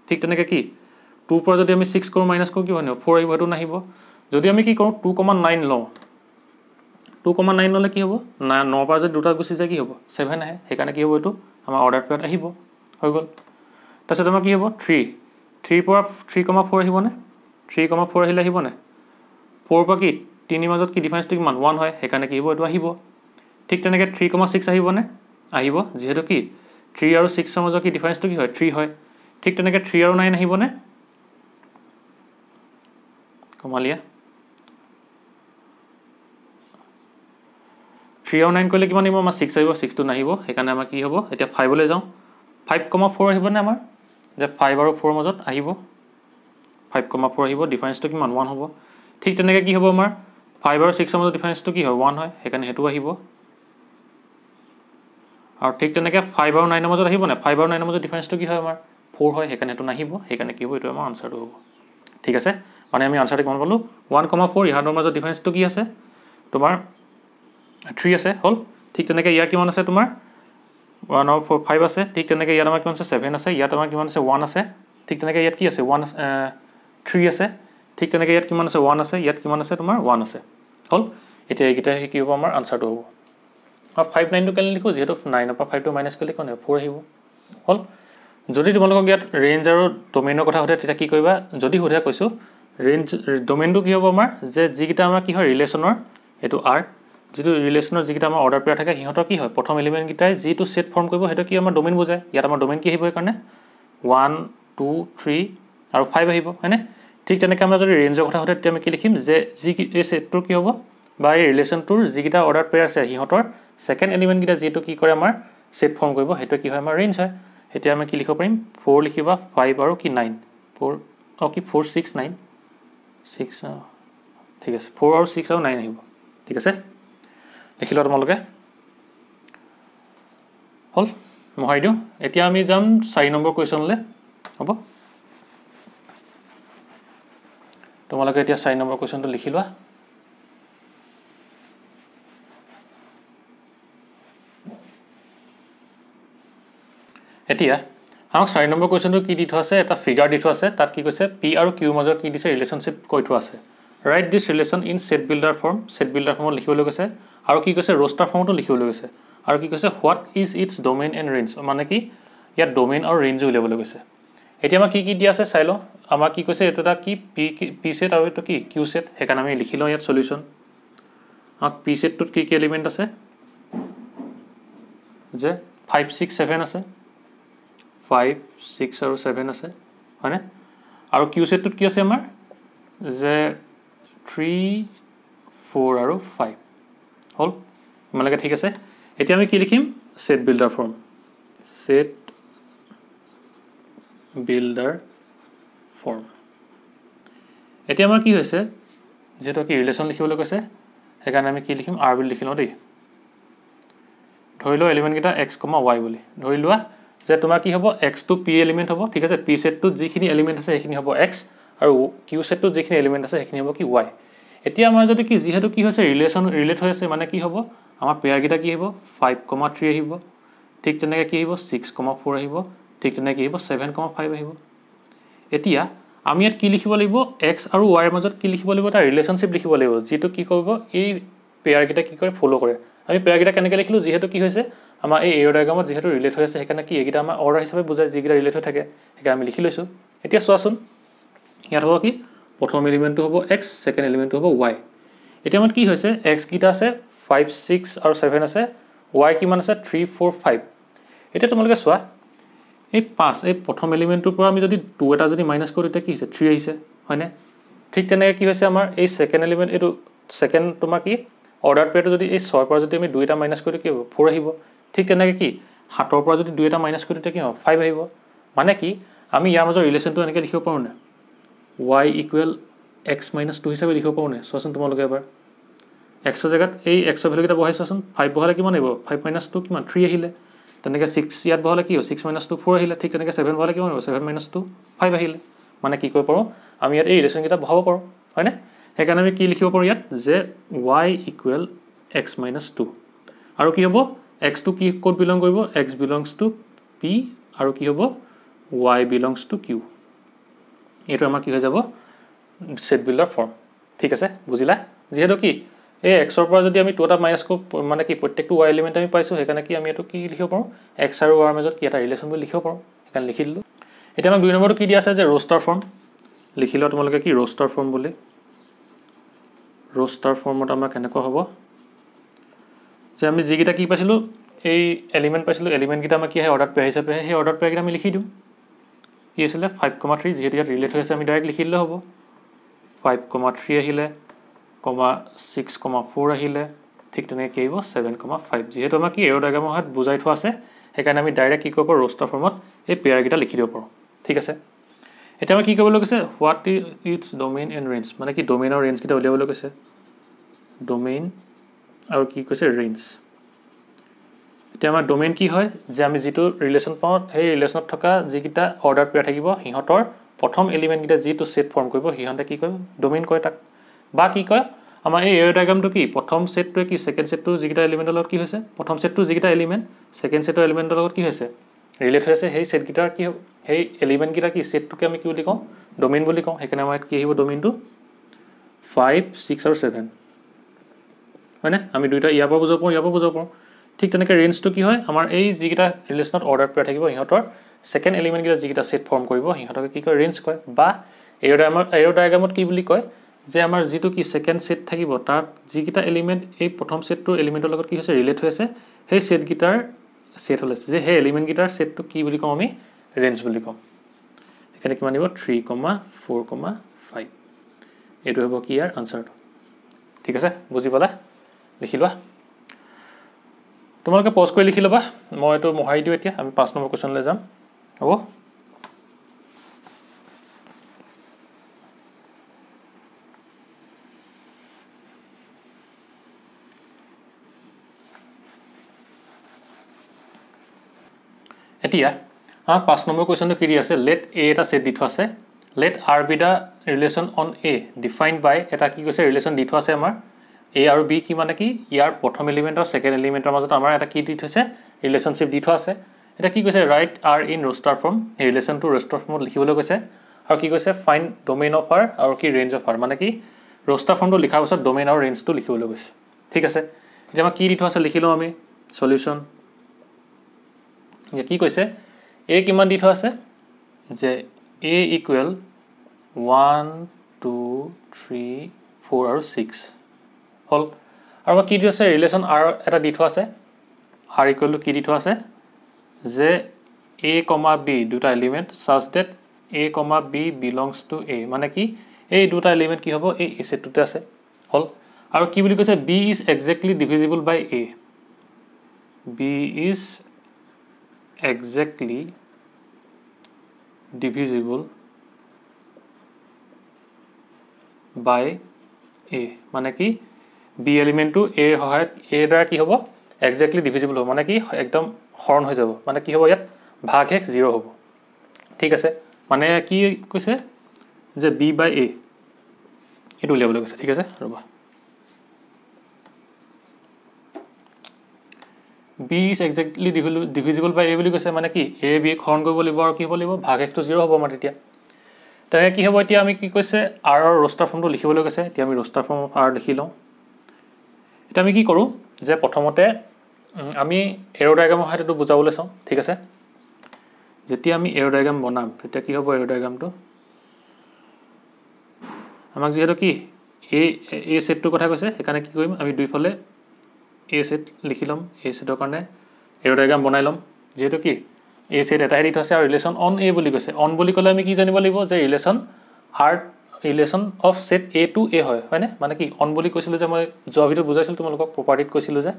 ঠিক তেনেকৈ কি 2ৰ পৰা যদি আমি 6 কৰোঁ মাইনাছ কৰোঁ কিমান আহিব 4 আহিব সেইটো নাহিব যদি আমি কি কৰোঁ 2,9 লওঁ 2,9 ল'লে কি হ'ব 9ৰ পৰা যদি 2টা গুচি যায় কি হ'ব 7 আহে সেইকাৰণে কি হ'ব এইটো আমাৰ অৰ্ডাৰ পেয়াৰত আহিব হৈ গ'ল তাৰপিছত আমাৰ কি হ'ব 3ৰ পৰা 3,4 আহিবনে 3,4 আহিলে আহিবনে 4ৰ পৰা কি 3ৰ মাজত কি ডিফাৰেন্সটো কিমান 1 হয় সেইকাৰণে কি হ'ব এইটো আহিব ঠিক তেনেকৈ 3,6 আহিবনে আহিব যিহেতু কি 3 আৰু 6ৰ মাজত কি ডিফাৰেন্সটো কি হয় 3 হয় ঠিক তেনেকৈ 3 আৰু 9 আহিবনে কমালিয়া 3 আৰু 9 কৰিলে কিমান আহিব আমাৰ 6 আহিব 6টো নাহিব সেইকাৰণে আমাৰ কি হ'ব এতিয়া 5লৈ যাওঁ 5,4 আহিবনে আমাৰ যে 5 আৰু 4ৰ মাজত আহিব 5,4 আহিব ডিফাৰেন্সটো কিমান 1 হ'ব ঠিক তেনেকৈ কি হ'ব আমাৰ 5 আৰু 6ৰ মাজত ডিফাৰেন্সটো কি হয় 1 হয় সেইকাৰণে সেইটো আহিব আৰু ঠিক তেনেকৈ 5 আৰু 9ৰ মাজত আহিব নে 5 আৰু 9ৰ মাজত ডিফাৰেন্সটো কি হয় আমাৰ 4 হয় সেইকাৰণে সেইটো নাহিব সেইকাৰণে কি হ'ব এইটো আমাৰ আনচাৰটো হ'ব ঠিক আছে মানে আমি আনচাৰটো কিমান পালোঁ 1,4 ইহঁতৰ মাজত ডিফাৰেন্সটো কি আছে তোমাৰ 3 আছে হ'ল ঠিক তেনেকৈ ইয়াৰ কিমান আছে তোমাৰ 1 আৰু 4 5 আছে ঠিক তেনেকৈ ইয়াত আমাৰ কিমান আছে 7 আছে ইয়াত আমাৰ কিমান আছে 1 আছে ঠিক তেনেকৈ ইয়াত কি আছে 1 3 আছে ঠিক তেনেকৈ ইয়াত কিমান আছে 1 আছে ইয়াত কিমান আছে তোমাৰ 1 আছে হ'ল এতিয়া এইকেইটা কি হ'ব আমাৰ আনচাৰটো হ'ব আৰু 5 9টো কেলৈ লিখোঁ যিহেতু 9ৰ পৰা 5টো মাইনাছ কৰিলে কিমান 4 আহিব হ'ল যদি তোমালোকক ইয়াত ৰেঞ্জ আৰু ডমেইনৰ কথা সোধে তেতিয়া কি কৰিবা যদি সোধে কৈছোঁ ৰেঞ্জ ডমেইনটো কি হ'ব আমাৰ যে যিকেইটা আমাৰ কি হয় ৰিলেশ্যনৰ এইটো আৰ যিটো ৰিলেশ্যনৰ যিকেইটা আমাৰ অৰ্ডাৰ পেয়াৰ থাকে সিহঁতৰ কি হয় প্ৰথম এলিমেণ্টকেইটাই যিটো ছেট ফৰ্ম কৰিব সেইটো কি আমাৰ ডমেইন বুজায় ইয়াত আমাৰ ডমেইন কি আহিব সেইকাৰণে 1 2 3 আৰু 5 আহিব হয়নে ঠিক তেনেকৈ আমৰা যদি ৰেঞ্জৰ কথা হতে তেতিয়া আমি কি লিখিম যে যি এই সেটটোৰ কি হ'ব বা এই ৰিলেশ্যনটোৰ যিকিটা অৰ্ডাৰ পেয়াৰ আছে সিহঁতৰ সেকেন্ড এলিমেন্ট কিটা যেটো কি কৰে আমাৰ সেট ফৰ্ম কৰিব হেটো কি হয় আমাৰ ৰেঞ্জ হয় এতিয়া আমি কি লিখিব পাৰিম 4 লিখিবা 5 আৰু কি 9 4 কি 4 6 9 6 ঠিক আছে 4 আৰু 6 আৰু 9 আহিব ঠিক আছে লিখিলো তোমালোকে হল মহাই দিও এতিয়া আমি যাম 4 নম্বৰ কোৱেশ্চনলে হ'ব তোমালোকে এতিয়া 4 নম্বৰ কোৱেশ্চনটো লিখি লোৱা এতিয়া আমাক 4 নম্বৰ কোৱেশ্চনটো কি দি থোৱা আছে এটা ফিগাৰ দি থোৱা আছে তাত কি কৈছে p আৰু q মাজৰ কি দিছে ৰিলেশনশিপ কৈ থোৱা আছে right this relation in shed builder ফৰ্মত লিখিবলৈ কৈছে আৰু কি কৈছে ৰস্টাৰ ফৰ্মতো লিখিবলৈ কৈছে আৰু কি কৈছে what is it's domain and range মানে কি ইয়াত ডোমেইন আৰু ৰেঞ্জ উলিয়াবলৈ কৈছে এতিয়া আমাৰ কি দিয়া আছে চাই লও আমাৰ কি কৈছে এটা কি p সেট আৰু এটো কি q সেট হেকান আমি লিখি লও ইয়াত সলিউশন আমাক p সেটটোত কি কি এলিমেন্ট আছে যে 5 6 7 আছে 5 6 আৰু 7 আছে হয়নে আৰু q সেটটোত কি আছে আমাৰ যে 3 4 আৰু 5 হল মানেকে ঠিক আছে এতিয়া আমি কি লিখিম set builder form set builder form এতিয়া আমাৰ কি হৈছে যেটো কি ৰিলেশন লিখিবলৈ কৈছে হেকাৰণে আমি কি লিখিম r বুলি লিখি লও দেই ধৰি লও এলিমেন্ট কিটা x, y বুলি ধৰি লোৱা যে তোমাৰ কি হ'ব x to p এলিমেন্ট হ'ব ঠিক আছে p সেটটোত যিখিনি এলিমেন্ট আছে সেইখিনি হ'ব x আৰু q সেটটোত যিখিনি এলিমেন্ট আছে সেইখিনি হ'ব কি y এতিয়া আমাৰ যদি কি যেহেতু কি হৈছে ৰিলেশন ৰিলেট হৈ আছে মানে কি হ'ব আমাৰ পেয়াৰ কিটা কি হ'ব 5, 3 আহিব ঠিক তেনেকৈ কি আহিব 6, 4 আহিব ঠিক তেনেকৈ কি আহিব 7, 5 আহিব এতিয়া আমি ইয়াত কি লিখিব লাগিব x আৰু y ৰ মাজত কি লিখিব লাগিব এটা ৰিলেশনশিপ লিখিব লাগিব যেটো কি কৰিব এই পেয়াৰকেইটা কি কৰে ফ'ল' কৰে আমি পেয়াৰকেইটা কেনেকৈ লিখিলোঁ যিহেতু কি হৈছে আমাৰ এই এৰ' ডায়াগ্ৰামত যিহেতু ৰিলেট হৈ আছে সেইকাৰণে কি এইকেইটা আমাৰ অৰ্ডাৰ হিচাপে বুজায় যিকেইটা ৰিলেট হৈ থাকে সেইকাৰণে আমি লিখি লৈছোঁ এতিয়া চোৱাচোন ইয়াত হ'ব কি প্ৰথম এলিমেণ্টটো হ'ব এক্স ছেকেণ্ড এলিমেণ্টটো হ'ব ৱাই এতিয়া আমাৰ কি হৈছে এক্স কেইটা আছে 5 6 আৰু 7 আছে ৱাই কিমান আছে 3 4 5 এতিয়া তোমালোকে চোৱা এই 5 এই প্ৰথম এলিমেণ্টটোৰ পৰা আমি যদি 2 এটা যদি মাইনাছ কৰোঁ তেতিয়া কি হৈছে 3 আহিছে হয়নে ঠিক তেনেকৈ কি হৈছে আমাৰ এই ছেকেণ্ড এলিমেণ্ট এইটো ছেকেণ্ড তোমাৰ কি অৰ্ডাৰ পেয়াৰটো যদি এই 6 পৰা যদি আমি 2 এটা মাইনাছ কৰোঁ কি হ'ব 4 আহিব ঠিক তেনেকৈ কি 7 পৰা যদি 2 এটা মাইনাছ কৰোঁ তেতিয়া কি হ'ব 5 আহিব মানে কি আমি ইয়াৰ মাজৰ ৰিলেশ্যনটো এনেকৈ লিখিব পাৰোঁ নে y ইকুৱেল x মাইনাছ 2 হিচাপে লিখিব পাৰোঁ নে চোৱাচোন তোমালোকে এবাৰ এক্সৰ জেগাত এই এক্সৰ ভেলুকেইটা বহাই চোৱাচোন 5 বহালে কিমান আহিব 5 মাইনাছ 2 কিমান 3 আহিলে তেনেকৈ 6 ইয়াত বহালে কি হ'ব 6 মাইনাছ 2 4 আহিলে ঠিক তেনেকৈ 7 বহালে কিমান হ'ব 7 মাইনাছ 2 5 আহিলে মানে কি কৰিব পাৰোঁ আমি ইয়াত এই ৰিলেশ্যনকেইটা বহাব পাৰোঁ হয়নে সেইকাৰণে আমি কি লিখিব পাৰোঁ ইয়াত যে y ইকুৱেল x মাইনাছ 2 আৰু কি হ'ব এক্সটো কি ক'ত বিলং কৰিব এক্স বিলংছ টু পি আৰু কি হ'ব y বিলংছ টু কিউ এইটো আমাৰ কি হৈ যাব সেট বিল্ডাৰ ফৰ্ম ঠিক আছে বুজিলা যিহেতু কি এই এক্সৰ পৰা যদি আমি 2 এটা মাইনাছ কৰোঁ মানে কি প্ৰত্যেকটো y এলিমেণ্ট আমি পাইছোঁ সেইকাৰণে কি আমি এইটো কি লিখিব পাৰোঁ এক্স আৰু y মাজত কি এটা ৰিলেশ্যন বুলি লিখিব পাৰোঁ সেইকাৰণে লিখি দিলোঁ এতিয়া আমাক 2 নম্বৰটো কি দিয়া আছে যে ৰোষ্টাৰ ফৰ্ম লিখি লোৱা তোমালোকে কি ৰোষ্টাৰ ফৰ্ম বুলি ৰোষ্টাৰ ফৰ্মত আমাৰ কেনেকুৱা হ'ব যে আমি যিকেইটা কি পাইছিলোঁ এই এলিমেণ্ট পাইছিলোঁ এলিমেণ্টকেইটা আমাৰ কি আহে অৰ্ডাৰ পেয়াৰ হিচাপে সেই অৰ্ডাৰ পেয়াৰকেইটা আমি লিখি দিওঁ কি আছিলে 5,3 যিহেতু ইয়াত ৰিলেট হৈ আছে আমি ডাইৰেক্ট লিখি দিলে হ'ব 5,3 আহিলে 6,4 আহিলে ঠিক তেনেকৈ কি আহিব 7,5 যিহেতু আমাৰ কি এৰ' ডায়াগ্ৰামৰ সহায়ত বুজাই থোৱা আছে সেইকাৰণে আমি ডাইৰেক্ট কি কৰিব পাৰোঁ ৰোষ্টাৰ ফৰ্মত এই পেয়াৰকেইটা লিখি দিব পাৰোঁ ঠিক আছে এতিয়া আমাৰ কি কৰিবলৈ কৈছে what its domain and range মানে কি ডমেইন আৰু ৰেঞ্জকেইটা উলিয়াবলৈ কৈছে ডমেইন আৰু কি কৈছে ৰেঞ্জ এতিয়া আমাৰ ডমেইন কি হয় যে আমি যিটো ৰিলেশ্যন পাওঁ সেই ৰিলেশ্যনত থকা যিকেইটা অৰ্ডাৰ পেয়াৰ থাকিব সিহঁতৰ প্ৰথম এলিমেণ্টকেইটা যিটো ছেট ফৰ্ম কৰিব সিহঁতে কি কয় ডমেইন কয় তাক বা কি কয় আমাৰ এই এৰ' ডায়াগ্ৰামটো কি প্ৰথম ছেটটোৱে কি ছেকেণ্ড ছেটটো যিকেইটা এলিমেণ্টৰ লগত কি হৈছে প্ৰথম ছেটটো যিকেইটা এলিমেণ্ট ছেকেণ্ড ছেটৰ এলিমেণ্টৰ লগত কি হৈছে ৰিলেট হৈ আছে সেই ছেটকেইটাৰ কি সেই এলিমেণ্টকেইটা কি ছেটটোকে আমি কি বুলি কওঁ ডমেইন বুলি কওঁ সেইকাৰণে আমাৰ কি আহিব ডমেইনটো 5 6 আৰু 7 হয়নে আমি দুইটা ইয়াৰ পৰা বুজাব পাৰোঁ ইয়াৰ পৰা বুজাব পাৰোঁ ঠিক তেনেকৈ ৰেঞ্জটো কি হয় আমাৰ এই যিকেইটা ৰিলেশ্যনত অৰ্ডাৰ পেয়াৰ থাকিব সিহঁতৰ ছেকেণ্ড এলিমেণ্টকেইটা যিকেইটা ছেট ফৰ্ম কৰিব সিহঁতকে কি কয় ৰেঞ্জ কয় বা এৰ' ডায়াগ্ৰামত কি বুলি কয় যে আমাৰ যিটো কি ছেকেণ্ড ছেট থাকিব তাত যিকেইটা এলিমেণ্ট এই প্ৰথম ছেটটোৰ এলিমেণ্টৰ লগত কি হৈছে ৰিলেট হৈ আছে সেই ছেটকেইটাৰ ছেট হ'ল আছে যে সেই এলিমেণ্টকেইটাৰ ছেটটো কি বুলি কওঁ আমি ৰেঞ্জ বুলি কওঁ সেইকাৰণে কিমান দিব 3,4,5 এইটো হ'ব কি ইয়াৰ আনচাৰটো ঠিক আছে বুজি পালা লিখি লোৱা তোমালোকে পজ কৰি লিখি ল'বা মই এইটো মোহাৰি দিওঁ এতিয়া আমি 5 নম্বৰ কুৱেশ্যনলৈ যাম হ'ব এতিয়া আমাৰ 5 নম্বৰ কুৱেশ্যনটো কি দি আছে লেট এ এটা ছেট দি থোৱা আছে let R be the relation on A defined by এটা কি কৈছে ৰিলেশ্যন দি থোৱা আছে আমাৰ এ আৰু বি কি মানে কি ইয়াৰ প্ৰথম এলিমেণ্ট আৰু ছেকেণ্ড এলিমেণ্টৰ মাজত আমাৰ এটা কি দি থৈছে ৰিলেশ্যনশ্বিপ দি থোৱা আছে এটা কি কৈছে write R in roster form এই ৰিলেশ্যনটো ৰোষ্টাৰ ফৰ্মত লিখিবলৈ কৈছে আৰু কি কৈছে ফাইণ্ড ডমেইন অফ আৰ আৰু কি ৰেঞ্জ অফ আৰ মানে কি ৰোষ্টাৰ ফৰ্মটো লিখাৰ পাছত ডমেইন আৰু ৰেঞ্জটো লিখিবলৈ কৈছে ঠিক আছে এতিয়া আমাৰ কি দি থোৱা আছে লিখি লওঁ আমি সলিউশ্যন যে কি কৈছে এ কিমান দি থোৱা আছে যে এ ইকুৱেল 1 2 3 4 আৰু 6 হ'ল আৰু আমাৰ কি দি আছে ৰিলেশ্যন আৰ এটা দি থোৱা আছে আৰ ইকুৱেল টু কি দি থোৱা আছে যে এ কমা বি দুটা element such that A comma B belongs to A মানে কি এই দুটা এলিমেণ্ট কি হ'ব এই ছেটটোতে আছে হ'ল আৰু কি বুলি কৈছে B is exactly divisible by A B is exactly divisible by A মানে কি বি এলিমেণ্টটো এৰ সহায়ত এৰ দ্বাৰা কি হ'ব একজেক্টলি ডিভিজিবল হ'ব মানে কি একদম হৰণ হৈ যাব মানে কি হ'ব ইয়াত ভাগ হেক 0 হ'ব ঠিক আছে মানে কি কৈছে যে বি বাই এ এইটো উলিয়াবলৈ কৈছে ঠিক আছে ৰ'বা B is exactly divisible by এ বুলি কৈছে মানে কি এ বি হৰণ কৰিব লাগিব আৰু কি হ'ব লাগিব ভাগ হেকটো 0 হ'ব আমাৰ তেতিয়া তেনেকৈ কি হ'ব এতিয়া আমি কি কৈছে আৰৰ ৰোষ্টাৰ ফৰ্মটো লিখিবলৈ কৈছে এতিয়া আমি ৰোষ্টাৰ ফৰ্ম অফ আৰ লিখি লওঁ এটা আমি কি কৰোঁ যে প্ৰথমতে আমি এৰো ডায়াগ্ৰামৰ সহায়ত বুজাবলৈ চাওঁ ঠিক আছে যেতিয়া আমি এৰো ডায়াগ্ৰাম বনাম তেতিয়া কি হ'ব এৰো ডায়াগ্ৰামটো আমাক যেহেতু কি এই সেটটোৰ কথা কৈছে সেইকাৰণে কি কৰিম আমি দুইফালে এ সেট লিখি ল'ম এ সেটৰ কাৰণে এৰো ডায়াগ্ৰাম বনাই ল'ম যেহেতু কি এ সেট এটা হেৰিত আছে আৰু ৰিলেশ্যন অন এ বুলি কৈছে অন বুলি ক'লে আমি কি জানিব লাগিব যে relation of set A to A হয়নে মানে কি অন বুলি কৈছিলোঁ যে মই যোৱা ভিডিঅ'ত বুজাইছিলোঁ তোমালোকক প্ৰপাৰ্টিত কৈছিলোঁ যে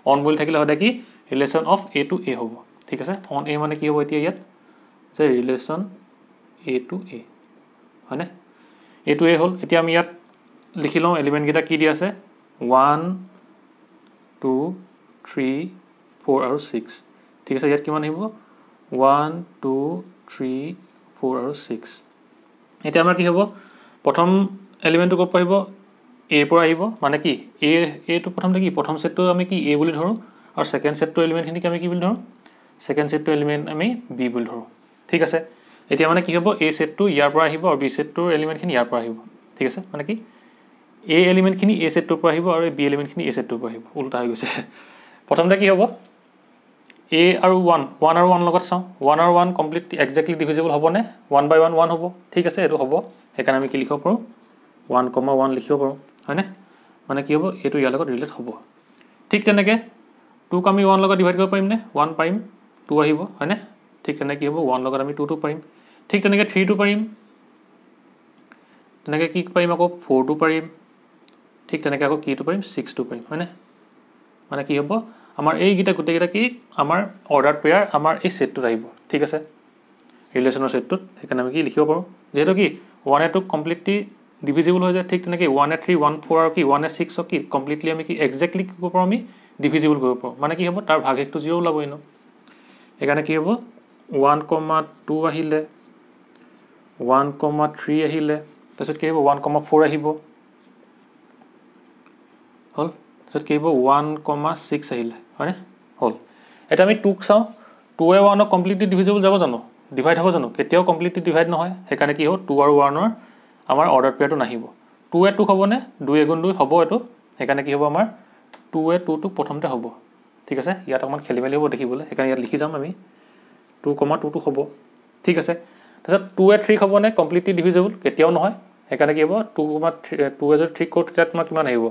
অন বুলি থাকিলে সদায় কি ৰিলেশ্যন অফ এ টু এ হ'ব ঠিক আছে অন এ মানে কি হ'ব এতিয়া ইয়াত যে ৰিলেশ্যন এ টু এ হয়নে এ টু এ হ'ল এতিয়া আমি ইয়াত লিখি লওঁ এলিমেণ্টকেইটা কি দি আছে 1 2 3 4 আৰু 6 ঠিক আছে ইয়াত কিমান আহিব 1 2 3 4 আৰু 6 এতিয়া আমাৰ কি হ'ব প্ৰথম এলিমেণ্টটো ক'ত আহিব এৰ পৰা আহিব মানে কি এটো প্ৰথমতে কি প্ৰথম সেটটো আমি কি এ বুলি ধৰোঁ আৰু সেকেন্ড সেটটো এলিমেণ্টখিনিক আমি কি বুলি ধৰোঁ সেকেন্ড সেটটো এলিমেণ্ট আমি বি বুলি ধৰোঁ ঠিক আছে এতিয়া মানে কি হ'ব এ সেটটো ইয়াৰ পৰা আহিব আৰু বি সেটটোৰ এলিমেণ্টখিনি ইয়াৰ পৰা আহিব ঠিক আছে মানে কি এ এলিমেণ্টখিনি এ সেটটোৰ পৰা আহিব আৰু বি এলিমেণ্টখিনি এ সেটটোৰ পৰা আহিব উল্টা হৈ গৈছে প্ৰথমতে কি হ'ব এ আৰু 1 আৰু 1 লগত চাওঁ 1 আৰু 1 কমপ্লিট এক্সাক্টলি ডিভিজিবল হ'বনে 1 বাই 1 1 হ'ব ঠিক আছে এইটো হ'ব সেইকাৰণে আমি কি লিখিব পাৰোঁ 1,1 লিখিব পাৰোঁ হয়নে মানে কি হ'ব এইটো ইয়াৰ লগত ৰিলেট হ'ব ঠিক তেনেকৈ 2ক আমি 1 লগত ডিভাইড কৰিব পাৰিমনে 1 পাৰিম 2 আহিব হয়নে ঠিক তেনেকৈ কি হ'ব 1 লগত আমি 2টো পাৰিম ঠিক তেনেকৈ 3টো পাৰিম তেনেকৈ কি পাৰিম আকৌ 4টো পাৰিম ঠিক তেনেকৈ আকৌ কিটো পাৰিম 6টো পাৰিম হয়নে মানে কি হ'ব আমাৰ এইকেইটা গোটেইকেইটা কি আমাৰ অৰ্ডাৰ পেয়াৰ আমাৰ এই সেটটোত আহিব ঠিক আছে ৰিলেশ্যনৰ সেটটোত সেইকাৰণে আমি কি লিখিব পাৰোঁ যেহেতু কি 1 এ 2 কমপ্লিটলি ডিভিজিবল হৈ যায় ঠিক তেনেকৈ 1 এ 3 1 4 আৰু কি 1 এ 6 কি কমপ্লিটলি আমি কি এক্সাক্টলি কি কৰিব পাৰোঁ আমি ডিভিজিবল কৰিব পাৰোঁ মানে কি হ'ব তাৰ ভাগশেষটো 0 ওলাব এনেও সেইকাৰণে কি হ'ব 1,2 আহিলে 1,3 আহিলে তাৰপিছত কি আহিব 1,4 আহিব হ'ল তাৰপিছত কি আহিব 1,6 আহিলে হয়নে হ'ল এতিয়া আমি 2ক চাওঁ 2 এ 1ক কমপ্লিটলি ডিভিজিবল যাব জানো ডিভাইড হ'ব জানো কেতিয়াও কমপ্লিটলি ডিভাইড নহয় সেইকাৰণে কি হ'ব 2 আৰু 1ৰ আমাৰ অৰ্ডাৰ পেয়াৰটো নাহিব 2 এ 2 হ'বনে 2 এ গুণ 2 হ'ব এইটো সেইকাৰণে কি হ'ব আমাৰ 2 এ 2টো প্ৰথমতে হ'ব ঠিক আছে ইয়াত অকণমান খেলি মেলি হ'ব দেখিবলৈ সেইকাৰণে ইয়াত লিখি যাম আমি 2,2টো হ'ব ঠিক আছে তাৰপিছত 2 এ 3 হ'বনে কমপ্লিটলি ডিভিজিবল কেতিয়াও নহয় সেইকাৰণে কি হ'ব 2 এ যদি 3 কৰোঁ তেতিয়া তোমাৰ কিমান আহিব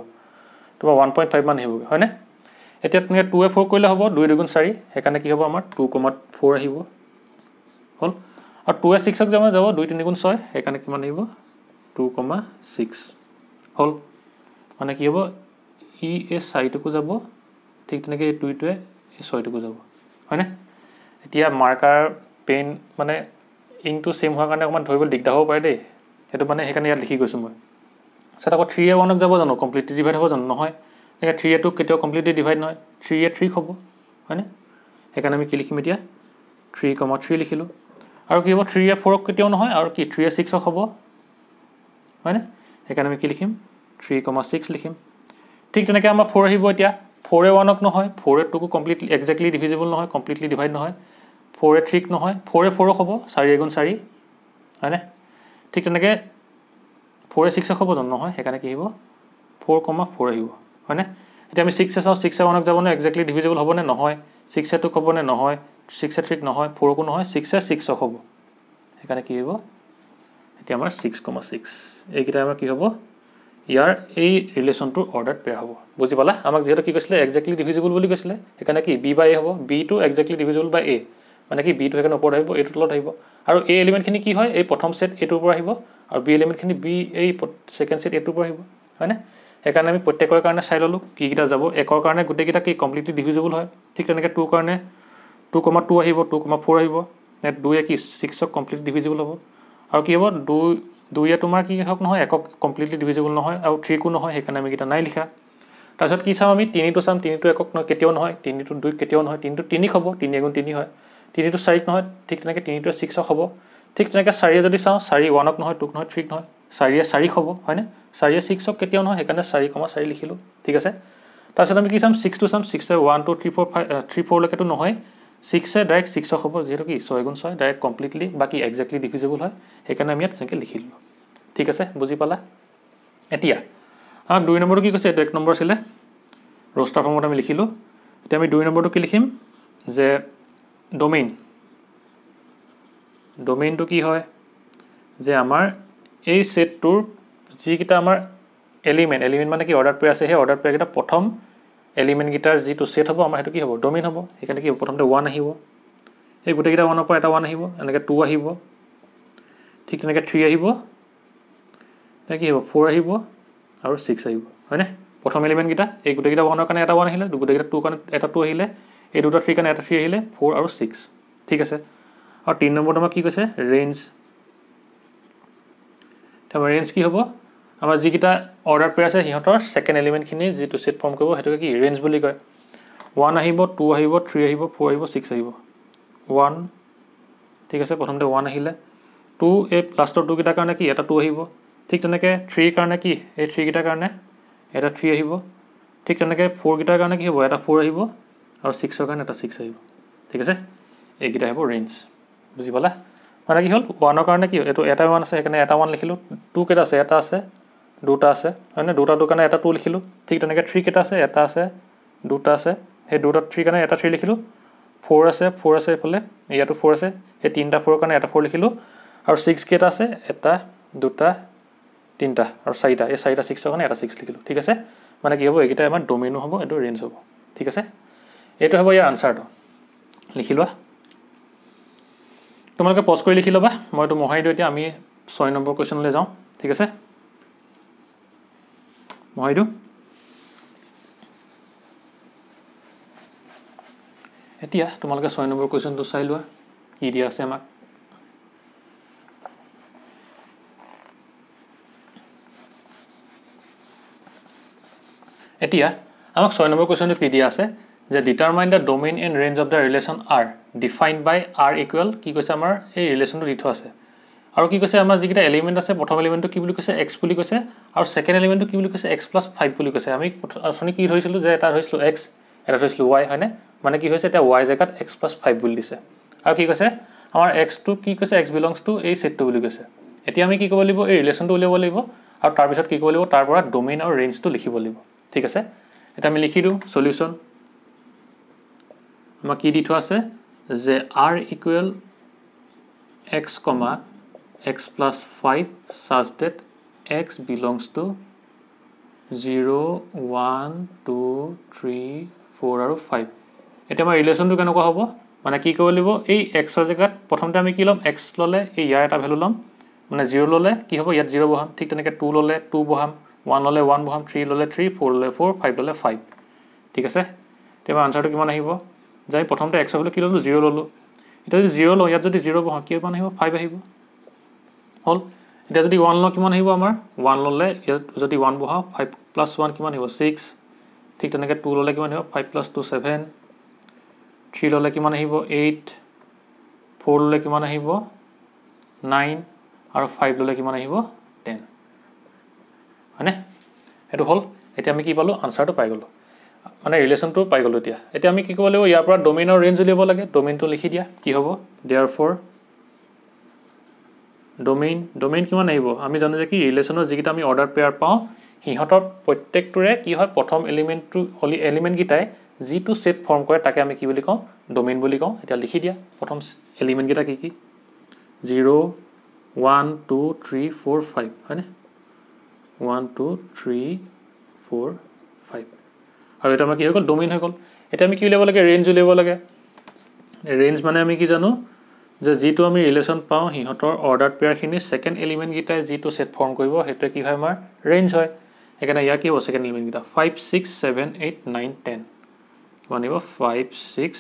তোমাৰ 1.5 মান আহিবগৈ হয়নে এতিয়া তুমি 2 এ 4 কৰিলে হ'ব 2 দুগুণ 4 সেইকাৰণে কি হ'ব আমাৰ 2,4 আহিব হ'ল আৰু 2 এ 6ক যাব 2 3 গুণ 6 সেইকাৰণে কিমান আহিব 2,6 হ'ল মানে কি হ'ব ই এই 4টোকো যাব ঠিক তেনেকৈ এই 2টোৱে এই 6টোকো যাব হয়নে এতিয়া মাৰ্কাৰ পেন মানে ইংটো সেম হোৱাৰ কাৰণে অকণমান ধৰিবলৈ দিগদাৰ হ'ব পাৰে দেই সেইটো মানে সেইকাৰণে ইয়াত লিখি গৈছোঁ মই তাৰপিছত আকৌ 3 এ 1ক যাব জানো কমপ্লিটলি ডিভাইড হ'ব জানো নহয় তেনেকৈ 3 এ 2ক কেতিয়াও কমপ্লিটলি ডিভাইড নহয় 3 এ 3 হ'ব হয়নে সেইকাৰণে আমি কি লিখিম এতিয়া 3,3 লিখিলোঁ আৰু কি হ'ব 3 এ 4ক কেতিয়াও নহয় আৰু কি 3 এ 6ক হ'ব হয়নে সেইকাৰণে আমি কি লিখিম 3,6 লিখিম ঠিক তেনেকৈ আমাৰ 4 আহিব এতিয়া 4 এ 1ক নহয় 4 এ 2কো কমপ্লিটলি এক্সাক্টলি ডিভিজিবল নহয় কমপ্লিটলি ডিভাইড নহয় 4 এ 3ক নহয় 4 এ 4ক হ'ব 4 গুণ 4 হয়নে ঠিক তেনেকৈ 4 এ 6ক হ'ব জানো নহয় সেইকাৰণে কি আহিব 4,4 আহিব হয়নে এতিয়া আমি 6 এ চাওঁ 6 এ 1ক যাবনে এক্সাক্টলি ডিভিজিবল হ'বনে নহয় 6 এ 2ক হ'বনে নহয় 6 এ 3ক নহয় 4কো নহয় 6 এ 6ক হ'ব সেইকাৰণে কি হ'ব এতিয়া আমাৰ 6,6 এইকেইটা আমাৰ কি হ'ব ইয়াৰ এই ৰিলেশ্যনটোৰ অৰ্ডাৰ পেয়াৰ হ'ব বুজি পালা আমাক যেহেতু কি কৈছিলে এক্সাক্টলি ডিভিজিবল বুলি কৈছিলে সেইকাৰণে কি বি বাই এ হ'ব বিটো এক্সাক্টলি ডিভিজিবল বাই এ মানে কি বিটো সেইকাৰণে ওপৰত আহিব এইটো তলত আহিব আৰু এই এলিমেণ্টখিনি কি হয় এই প্ৰথম সেট এটোৰ পৰা আহিব আৰু বি এলিমেণ্টখিনি বি এই সেকেণ্ড সেট এটোৰ পৰা আহিব হয়নে সেইকাৰণে আমি প্ৰত্যেকৰ কাৰণে চাই ল'লোঁ কিকেইটা যাব 1ৰ কাৰণে গোটেইকেইটা কি কমপ্লিটলি ডিভিজিবল হয় ঠিক তেনেকৈ 2ৰ কাৰণে 2,2 আহিব 2,4 আহিব 2 এ কি 6ক কমপ্লিটলি ডিভিজিবল হ'ব আৰু কি হ'ব 2 এ তোমাৰ কি হওক নহয় 1ক কমপ্লিটলি ডিভিজিবল নহয় আৰু 3কো নহয় সেইকাৰণে আমি কেইটা নাই লিখা তাৰপিছত কি চাম আমি 3টো চাম 3টো 1ক নহয় কেতিয়াও নহয় 3টো 2ক কেতিয়াও নহয় 3টো 3ক হ'ব 3 গুণ 3 হয় 3টো 4ক নহয় ঠিক তেনেকৈ 3টোৱে 6ক হ'ব ঠিক তেনেকৈ 4 এ যদি চাওঁ 4 1ক নহয় 2ক নহয় 3ক নহয় 4 এ 4ক হ'ব হয়নে 4 এ 6ক কেতিয়াও নহয় সেইকাৰণে 4,4 লিখিলোঁ ঠিক আছে তাৰপিছত আমি কি চাম 6টো চাম 6 এ 1 2 3 4 5 3 4 লৈকেতো নহয় 6 এ ডাইৰেক্ট 6ক হ'ব যেহেতু কি 6 গুণ 6 ডাইৰেক্ট কমপ্লিটলি বাকি এক্সাক্টলি ডিভিজিবল হয় সেইকাৰণে আমি ইয়াত এনেকৈ লিখি দিলোঁ ঠিক আছে বুজি পালা এতিয়া আমাক 2 নম্বৰটো কি কৈছে এইটো 1 নম্বৰ আছিলে roster ফৰ্মত আমি লিখিলো এতিয়া আমি 2 নম্বৰটো কি লিখিম যে ডোমেইনটো কি হয় যে আমাৰ এই সেটটোৰ যিকিটা আমাৰ এলিমেন্ট মানে কি অৰ্ডাৰ পেয়াৰ আছে সেই অৰ্ডাৰ পেয়াৰ কিটা প্ৰথম এলিমেন্ট গিটাৰ যিটো সেট হ'ব আমাৰ হেতু কি হ'ব ডোমেইন হ'ব এখানে কি প্ৰথমতে 1 আহিব এই গুটে গিটা 1 ৰ পৰা এটা 1 আহিব এনেকে 2 আহিব ঠিক তেনেকে 3 আহিব এটা কি হ'ব 4 আহিব আৰু 6 আহিব হয়নে প্ৰথম এলিমেন্ট গিটা এই গুটে গিটা 1 ৰ কাৰণে এটা 1 আহিলে গুটে গিটা 2 কাৰণে এটা 2 আহিলে এই দুটা 3 কাৰণে এটা 3 আহিলে 4 আৰু 6 ঠিক আছে আৰু 3 নম্বৰটো আমাৰ কি কৈছে ৰেঞ্জ তাৰ ৰেঞ্জ কি হ'ব আমাৰ যিকিটা অৰ্ডাৰ পেয়াৰ আছে হিহঁতৰ সেকেন্ড এলিমেন্ট খিনি যেটো সেট ফৰ্ম কৰিব হেতু কি ৰেঞ্জ বুলি কয় 1 আহিব 2 আহিব 3 আহিব 4 আহিব 6 আহিব 1 ঠিক আছে প্ৰথমতে 1 আহিলে 2 এ লাষ্টৰ 2 কিটা কাৰণে কি এটা 2 আহিব ঠিক তেনেকে 3 কাৰণে কি এই 3 কিটা কাৰণে এটা 3 আহিব ঠিক তেনেকে 4 কিটাৰ কাৰণে কি হ'ব এটা 4 আহিব আৰু 6 ৰ কাৰণে এটা 6 আহিব ঠিক আছে এই কিটা হ'ব ৰেঞ্জ বুজি পালা মানে কি হল 1 ৰ কাৰণে কি এটো এটা 1 আছে এখানে এটা 1 লিখিলো 2 কেটা আছে এটা আছে দুটা আছে হয়নে দুটা কাৰণে এটা 2 লিখিলো ঠিক তেনেকে 3 কেটা আছে এটা আছে দুটা আছে সেই দুটা 3 কাৰণে এটা 3 লিখিলো 4 আছে ইফালে ইয়াটো 4 আছে এই তিনটা 4 কাৰণে এটা 4 লিখিলো আৰু 6 কেটা আছে এটা দুটা তিনটা আৰু চাৰিটা এই চাৰিটা 6 ৰ কাৰণে এটা 6 লিখিলো ঠিক আছে মানে কি হ'ব এইকিটা আমাৰ ডোমেইন হ'ব এটো ৰেঞ্জ হ'ব ঠিক আছে এটো হ'ব ইয়াৰ আনসাৰটো লিখি লোৱা তোমালোকে পজ কৰি লিখি লবা মই তো মহাই দিও এতিয়া আমি 6 নম্বৰ কোৱেশ্চনলৈ যাও ঠিক আছে মহাই দিও এতিয়া তোমালোকে 6 নম্বৰ কোৱেশ্চনটো চাই লোৱা কি দিয়া আছে আমাক এতিয়া আমাক 6 নম্বৰ কোৱেশ্চনটো কি দিয়া আছে যে determine the domain and range of the relation R defined by R equal কি কৈছে আমাৰ এই ৰিলেচনটো দিথ আছে আৰু কি কৈছে আমাৰ যিকিটা এলিমেন্ট আছে প্ৰথম এলিমেন্টটো কি বুলি কৈছে x বুলি কৈছে আৰু সেকেন্ড এলিমেন্টটো কি বুলি কৈছে x + 5 বুলি কৈছে আমি অথনি কি ধৰিছিলো যে এটা ধৰিছিলো x এটা ধৰিছিলো y হয়নে মানে কি হৈছে এটা y জাগাত x + 5 বুলি দিছে আৰু কি কৈছে আমাৰ x টো কি কৈছে x belongs to এই সেটটো বুলি কৈছে এতিয়া আমি কি কৰিব লাগিব এই ৰিলেচনটো উলিয়াব লাগিব আৰু তাৰ পিছত কি কৰিব লাগিব তাৰ পৰা ডোমেইন আৰু ৰেঞ্জটো লিখিব লাগিব ঠিক আছে এটা আমি লিখি দিও সলিউশন আমাৰ কি দিথ আছে যে r equal x, x plus 5 such that x belongs to 0, 1, 2, 3, 4 আৰু 5 এটা আমাৰ ৰিলেচনটো কেনেকুৱা হ'ব মানে কি কৰিব লাগিব এই x ৰ জাগাত প্ৰথমতে আমি কি লম x ললে এই ইয়াৰ এটা ভ্যালু লম মানে 0 ললে কি হ'ব ইয়াত 0 বহাম ঠিক তেনেকে 2 ললে 2 বহাম 1 ললে 1 বহাম 3 ললে 3 4 ললে 4 5 ললে 5 ঠিক আছে তেবা আনসাৰটো কিমান আহিব যাই প্ৰথমতে x হলে কি ললো 0 ললো এটা যদি 0 ল ইয়াত যদি 0 বহাম কি কিমান আহিব 5 আহিব হল এটা যদি 1 ল কিমান আহিব আমাৰ 1 ললে ইয়াত যদি 1 বহাম 5 + 1 কিমান আহিব 6 ঠিক তেনেকে 2 ললে কিমান আহিব 5 + 2 7 3 ললে কিমান আহিব 8 4 ললে কিমান আহিব 9 আৰু 5 ললে কিমান আহিব 10 হয়নে এটো হল এতিয়া আমি কি পালো আনসাৰটো পাই গলো মানে ৰিলেচনটো পাই গলো এতিয়া আমি কি কৰিব লাগিব ইয়াৰ পৰা ডোমেইন আৰু ৰেঞ্জ উলিয়াব লাগে ডোমেইনটো লিখি দিয়া কি হ'ব therefore ডোমেইন কিমান আহিব আমি জানো যে কি ৰিলেচনৰ যিকিটা আমি অৰ্ডাৰ পেয়াৰ পাও হিহঁতৰ প্ৰত্যেকটোৰে কি হয় প্ৰথম এলিমেন্ট গিটাই যিটো সেট ফৰ্ম কৰে তাকে আমি কি বুলি কওঁ ডোমেইন বুলি কওঁ এতিয়া লিখি দিয়া প্ৰথম এলিমেন্ট গিটা কি 0 1 2 3 4 5 হয়নে 1 2 3 4 5 আৰু এটা আমাৰ কি হৈ গল ডোমেইন হৈ গল এটা আমি কি উলিয়াব লাগে ৰেঞ্জ উলিয়াব লাগে ৰেঞ্জ মানে আমি কি জানো যে যেটো আমি ৰিলেচন পাও হিহঁতৰ অৰ্ডাৰ পেয়াৰ খিনি সেকেন্ড এলিমেন্ট গিটাই যেটো সেট ফৰ্ম কৰিব হেতু কি হয় আমাৰ ৰেঞ্জ হয় এখানে ইয়াৰ কি হ'ব সেকেন্ড এলিমেন্ট গিটা 5 6 7 8 9 10 মানিব 5 6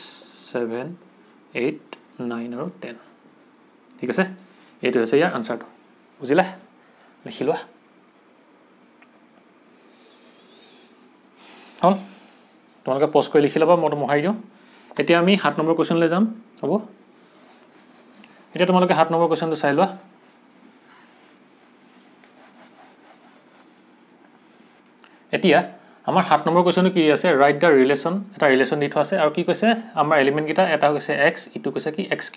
7 8 9 আৰু 10 ঠিক আছে এটো হৈছে ইয়াৰ আনসাৰটো বুজিলা লিখি লোৱা হল তোমালোকে পজ কৰি লিখি লবা মই মহাই দিও এতিয়া আমি 7 নম্বৰ কোৱেশ্চনলৈ যাম হ'ব এতিয়া তোমালোকে 7 নম্বৰ কোৱেশ্চনটো চাই লোৱা এতিয়া আমাৰ 7 নম্বৰ কোৱেশ্চনটো কি আছে ৰাইট দা ৰিলেচন এটা ৰিলেচন দিথ আছে আৰু কি কৈছে আমাৰ এলিমেন্ট গিটা এটা কৈছে x ইটো কৈছে কি x³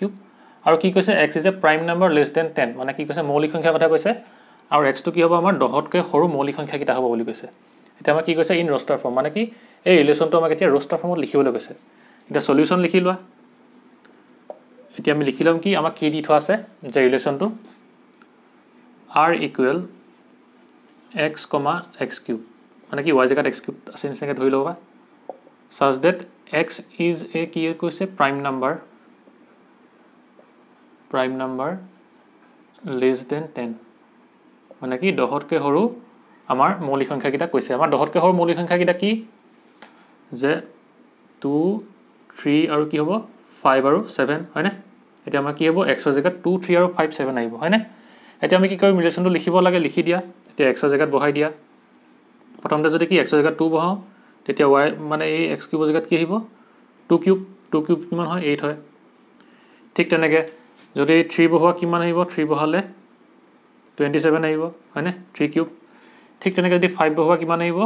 আৰু কি কৈছে x is a prime number less than 10 মানে কি কৈছে মৌলিক সংখ্যা কথা কৈছে আৰু x টো কি হ'ব আমাৰ 10 তকৈ সৰু মৌলিক সংখ্যা কিটা হ'ব বুলি কৈছে এটা আমাৰ কি কৈছে ইন roster form মানে কি এই ৰিলেশ্যনটো আমাক এতিয়া ৰোষ্টাৰ ফৰ্মত লিখিবলৈ কৈছে এতিয়া সলিউশন লিখি লোৱা এতিয়া আমি লিখি লম কি আমাক কি দি থোৱা আছে যে ৰিলেশ্যনটো r equal x, x cube মানে কি y জেগাত x cube আছে নিচিনাকৈ ধৰি লবা such that x is a কি কৈছে prime number less than 10 মানে কি 10তকৈ সৰু আমাৰ মৌলিক সংখ্যা কিটা কৈছে আমাৰ 10তকৈ সৰু মৌলিক সংখ্যা কিটা কি যে 2 3 আৰু কি হ'ব 5 আৰু 7 হয় না এতিয়া আমাৰ কি হ'ব x ৰ জেগাত 2 3 আৰু 5 7 আহিব হয় না এতিয়া আমি কি কৰিম ৰিলেশ্যনটো লিখিব লাগে লিখি দিয়া এতিয়া x ৰ জেগাত বহাই দিয়া প্ৰথমতে যদি কি x ৰ জেগাত 2 বহাও তেতিয়া y মানে এই x কিউবৰ জেগাত কি আহিব 2 কিউব কিমান হয় 8 হয় ঠিক তেনেকৈ যদি 3 বহোৱা কিমান আহিব 3 বহালে 27 আহিব হয় না 3 কিউব ঠিক তেনেকৈ যদি 5 বহোৱা কিমান আহিব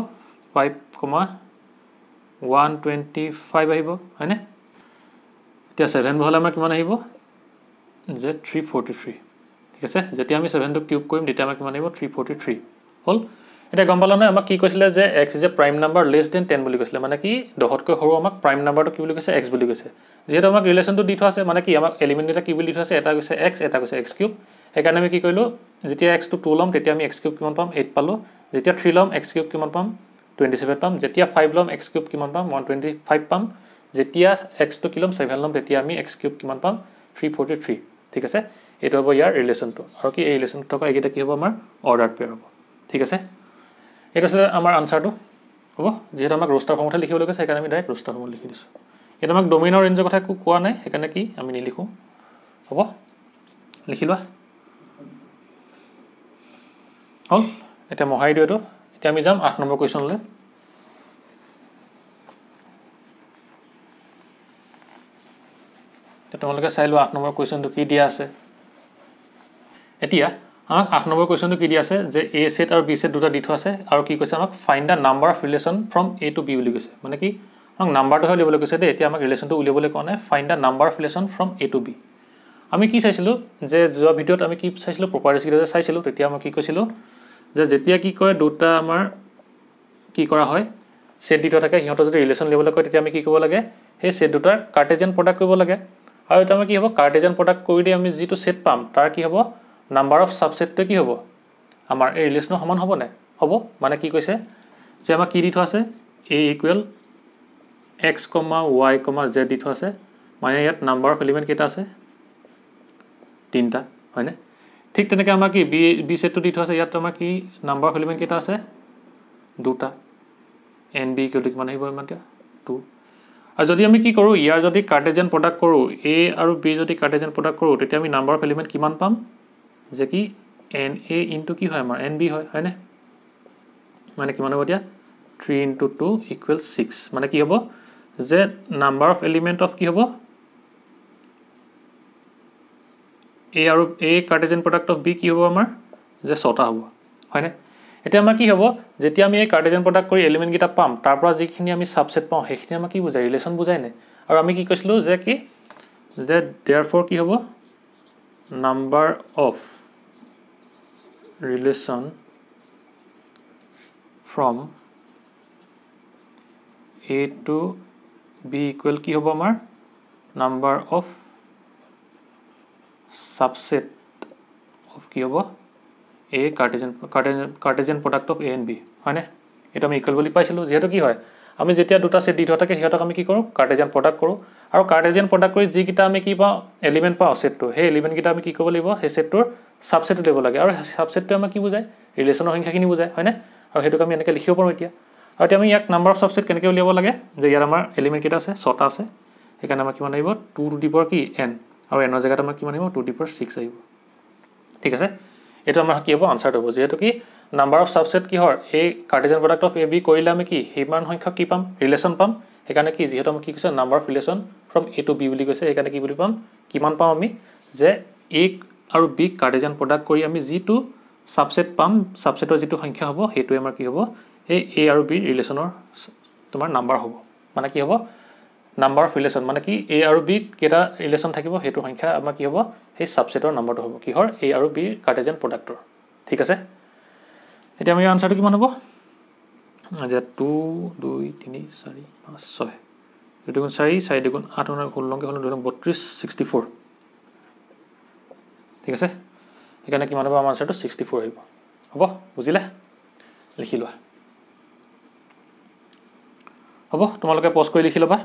5,125 আহিব হয় না এতিয়া 7 বহালে আমাৰ কিমান আহিব যে 343 ঠিক আছে যেতিয়া আমি 7 টো কিউব কৰিম তেতিয়া আমাৰ কিমান আহিব 343 হল এটা গম পালা না আমাক কি কৈছিলে যে x is a prime number less than 10 বুলি কৈছিলে মানে কি 10তকৈ সৰু আমাক প্ৰাইম নাম্বাৰটো কি বুলি কৈছে x বুলি কৈছে যেহেতু আমাক ৰিলেশ্যনটো দি থোৱা আছে মানে কি আমাক এলিমেন্ট এটা কি বুলি দি থোৱা আছে এটা কৈছে x এটা কৈছে x কিউব সেইকাৰণে আমি কি কৰিলো যেতিয়া x টো 2 লম তেতিয়া আমি x কিউব কিমান পাম 8 পালো যেতিয়া 3 লম x কিউব কিমান পাম 27 পাম যেতিয়া 5 লম x কিউব কিমান পাম 125 পাম যেতিয়া x টো কি লম 7 লম তেতিয়া আমি x কিউব কিমান পাম 343 ঠিক আছে এটা হ'ব ইয়াৰ ৰিলেশ্যনটো আৰু কি এই ৰিলেশ্যনটো থকা এইকেইটা কি হ'ব আমাৰ অৰ্ডাৰ পেয়াৰ হ'ব ঠিক আছে এটা আছে আমাৰ আনসাৰটো হ'ব যেহেতু আমাক ৰোষ্টাৰ ফৰ্মতে লিখিবলৈ কৈছে সেইকাৰণে আমি ডাইৰেক্ট ৰোষ্টাৰ ফৰ্মত লিখি দিছোঁ এটা আমাক ডোমেইনৰ ৰেঞ্জৰ কথা কোৱা নাই সেইকাৰণে কি আমি নিলিখোঁ হ'ব লিখি লোৱা হ'ল এতিয়া মহাই দিওঁ এইটো এতিয়া আমি যাম 8 নম্বৰ কুৱেশ্যনলৈ তোমালোকে চাই লোৱা 8 নম্বৰ কুৱেশ্যনটো কি দিয়া আছে এতিয়া আমাক 8 নম্বৰ কুৱেশ্যনটো কি দিয়া আছে যে a সেট আৰু b সেট দুটা দি থোৱা আছে আৰু কি কৈছে আমাক find the number of relation from a to b বুলি কৈছে মানে কি আমাক নাম্বাৰটো হৈ উলিয়াবলৈ কৈছে দেই এতিয়া আমাক ৰিলেশ্যনটো উলিয়াবলৈ কোৱা নাই find the number of relation from a to b আমি কি চাইছিলোঁ যে যোৱা ভিডিঅ'ত আমি কি চাইছিলোঁ প্ৰপাৰ্টিজ কিটা চাইছিলোঁ তেতিয়া আমি কি কৈছিলোঁ যে যেতিয়া কি কয় দুটা আমাৰ কি কৰা হয় সেট দি থোৱা থাকে সিহঁতৰ যদি ৰিলেশ্যন উলিয়াবলৈ কয় তেতিয়া আমি কি কৰিব লাগে সেই সেট দুটাৰ কাৰ্টেজিয়ান প্ৰডাক্ট কৰিব লাগে আৰু এটা আমি কি হ'ব কাৰ্টেজিয়ান প্ৰডাক্ট কৰি দি আমি যিটো সেট পাম তাৰ কি হ'ব নাম্বাৰ অফ সাবসেটটো কি হ'ব আমাৰ এই ৰিলেশ্যনৰ সমান হ'ব নাই হ'ব মানে কি কৈছে যে আমাক কি দি থোৱা আছে a equal x, y, z দি থোৱা আছে মানে ইয়াত নাম্বাৰ অফ এলিমেন্ট কেইটা আছে 3টা হয় না ঠিক তেনেকৈ আমাৰ কি b সেটটো দি থোৱা আছে ইয়াত আমাৰ কি নাম্বাৰ অফ এলিমেন্ট কেইটা আছে 2টা nb ইকুৱেল কিমান আহিব ইমানটা 2 আৰু যদি আমি কি কৰোঁ ইয়াৰ যদি কাৰ্টেজিয়ান প্ৰডাক্ট কৰোঁ a আৰু b যদি কাৰ্টেজিয়ান প্ৰডাক্ট কৰোঁ তেতিয়া আমি নাম্বাৰ অফ এলিমেন্ট কিমান পাম যে কি na ইনটু কি হয় আমাৰ nb হয় না মানে কিমান হ'ব এতিয়া 3 into 2 equals 6 মানে কি হ'ব যে নাম্বাৰ অফ এলিমেন্ট অফ কি হ'ব a আৰু a Cartesian product of b কি হ'ব আমাৰ যে 6টা হ'ব হয় না এতিয়া আমাৰ কি হ'ব যেতিয়া আমি এই কাৰ্টেজিয়ান প্ৰডাক্ট কৰি এলিমেন্ট কিটা পাম তাৰ পৰা যিখিনি আমি সাবসেট পাওঁ সেইখিনি আমাৰ কি বুজায় ৰিলেশ্যন বুজায় নাই আৰু আমি কি কৈছিলোঁ যে কি যে therefore কি হ'ব number of relation from a to b equal কি হ'ব আমাৰ number of subset of কি হ'ব a cartesian product of a and b হয় না এটা আমি ইকুৱেল বুলি পাইছিলোঁ যেহেতু কি হয় আমি যেতিয়া দুটা সেট দি থোৱা থাকে সিহঁতক আমি কি কৰোঁ কাৰ্টেজিয়ান প্ৰডাক্ট কৰোঁ আৰু কাৰ্টেজিয়ান প্ৰডাক্ট কৰি যিকেইটা আমি কি পাওঁ এলিমেন্ট পাওঁ সেটটো সেই এলিমেন্ট কেইটা আমি কি কৰিব লাগিব সেই সেটটোৰ সাবসেট উলিয়াব লাগে আৰু সাবসেটটো আমাক কি বুজায় ৰিলেশ্যনৰ সংখ্যাখিনি বুজায় হয় না আৰু সেইটোক আমি এনেকৈ লিখিব পাৰোঁ এতিয়া আৰু এতিয়া আমি ইয়াক নাম্বাৰ অফ সাবসেট কেনেকৈ উলিয়াব লাগে যে ইয়াত আমাৰ এলিমেন্ট কেইটা আছে 6টা আছে সেইকাৰণে আমাৰ কিমান আহিব 2 টু দি পাৱাৰ কি n আৰু n ৰ জেগাত আমাৰ কিমান আহিব 2 টু দি পাৱাৰ 6 আহিব ঠিক আছে এটা আমাৰ কি হ'ব আনসাৰ হ'ব যেহেতু কি নাম্বাৰ অফ সাবসেট কি হয় এই Cartesian product of a b কৰিলে আমি কি হিমান সংখ্যক কি পাম ৰিলেশ্যন পাম সেইকাৰণে কি যেহেতু আমি কি কৈছে number of relation from a to b বুলি কৈছে সেইকাৰণে কি বুলি পাম কিমান পাম আমি যে a আৰু b কাৰ্টেজিয়ান প্ৰডাক্ট কৰি আমি যিটো সাবসেট পাম সাবসেটৰ যিটো সংখ্যা হ'ব হেতুৱে আমাৰ কি হ'ব এই a আৰু b ৰিলেশ্যনৰ তোমাৰ নাম্বাৰ হ'ব মানে কি হ'ব নাম্বাৰ অফ ৰিলেশ্যন মানে কি a আৰু b কেটা ৰিলেশ্যন থাকিব হেতু সংখ্যা আমাৰ কি হ'ব সেই সাবসেটৰ নাম্বাৰটো হ'ব কিহৰ a আৰু b কাৰ্টেজিয়ান প্ৰডাক্টৰ ঠিক আছে এতিয়া আমি আনসাৰটো কিমান হ'ব যে 2 2 3 4 5 6 2 গুণ 4 4 গুণ 8 গুণ 16 হ'ল 32 64 ঠিক আছে এখানে কিমান হ'ব আমাৰ আনসাৰটো 64 আহিব হ'ব বুজিলা লিখি লোৱা হ'ব তোমালোকে পজ কৰি লিখি লবা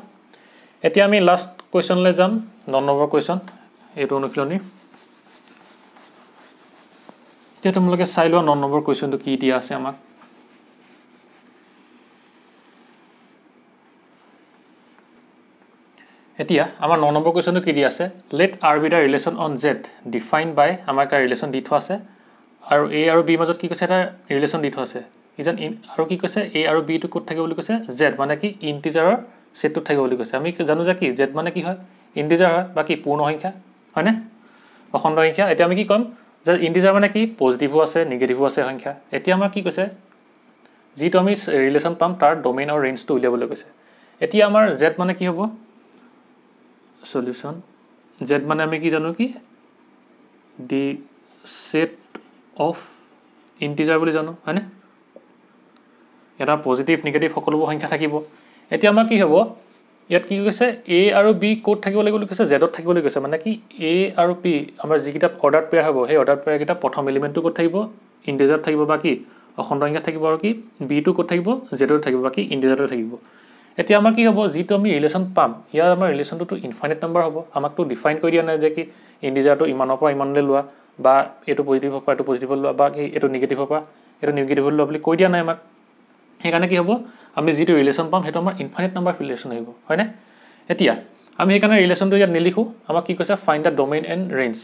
এতিয়া আমি লাষ্ট কোৱেশ্চনলৈ যাম 9 নম্বৰ কোৱেশ্চন এইটো অনুশীলনী এতিয়া তোমালোকে চাই লোৱা 9 নম্বৰ কোৱেশ্চনটো কি দিয়া আছে আমাক এতিয়া আমাৰ 9 নম্বৰ কোৱেশ্চনটো কি দিয়া আছে let r be the relation on z defined by আমাৰ এটা ৰিলেচন দি থোৱা আছে আৰু a আৰু b মাজত কি কৈছে এটা ৰিলেচন দি থোৱা আছে ইজন আৰু কি কৈছে a আৰু b টো ক'ত থাকিব বুলি কৈছে z মানে কি ইন্টিজাৰৰ সেটটো থাকিব বুলি কৈছে আমি জানো যে কি z মানে কি হয় ইন্টিজাৰ হয় বাকি পূৰ্ণ সংখ্যা হয়নে অখণ্ড সংখ্যা এতিয়া আমি কি কম যে ইন্টিজাৰ মানে কি পজিটিভো আছে নেগেটিভো আছে সংখ্যা এতিয়া আমাৰ কি কৈছে যিটো আমি ৰিলেচন পাম তাৰ ডোমেইন আৰু ৰেঞ্জটো উলিয়াবলৈ কৈছে এতিয়া আমাৰ z মানে কি হ'ব solution z মানে আমি কি জানো কি the set of integer বুলি জানো হয়নে এটা পজিটিভ নেগেটিভ সকলোবোৰ সংখ্যা থাকিব এতিয়া আমাৰ কি হ'ব ইয়াত কি কৈছে a আৰু b কোড থাকিব লাগিব বুলি কৈছে z ত থাকিব বুলি কৈছে মানে কি a আৰু p আমাৰ যিকিটা অৰ্ডাৰ পেয়াৰ হ'ব সেই অৰ্ডাৰ পেয়াৰ কিটা প্ৰথম এলিমেন্টটো কোড থাকিব ইন্টিজাৰ থাকিব বাকি অখণ্ড সংখ্যা থাকিব আৰু কি b টো কোড থাকিব z ত থাকিব বাকি ইন্টিজাৰ থাকিব এতিয়া আমাৰ কি হ'ব যিটো আমি ৰিলেচন পাম ইয়াৰ আমাৰ ৰিলেচনটো ইনফাইনাইট নাম্বাৰ হ'ব আমাকটো ডিফাইন কৰি দিয়া নাই যে কি ইন্টিজাৰটো ইমানৰ পৰা ইমানলৈ লোৱা বা এটো পজিটিভ হ'ব এটো পজিটিভ লোৱা বা কি এটো নেগেটিভ হ'ব এটো নেগেটিভ লোৱা বুলি কৈ দিয়া নাই আমাক সেইকাৰণে কি হ'ব আমি যিটো ৰিলেচন পাম হেটো আমাৰ ইনফাইনাইট নাম্বাৰ ৰিলেচন আহিব হয়নে এতিয়া আমি সেইকাৰণে ৰিলেচনটো ইয়াত নিলিখো আমাক কি কৈছে find da domain and range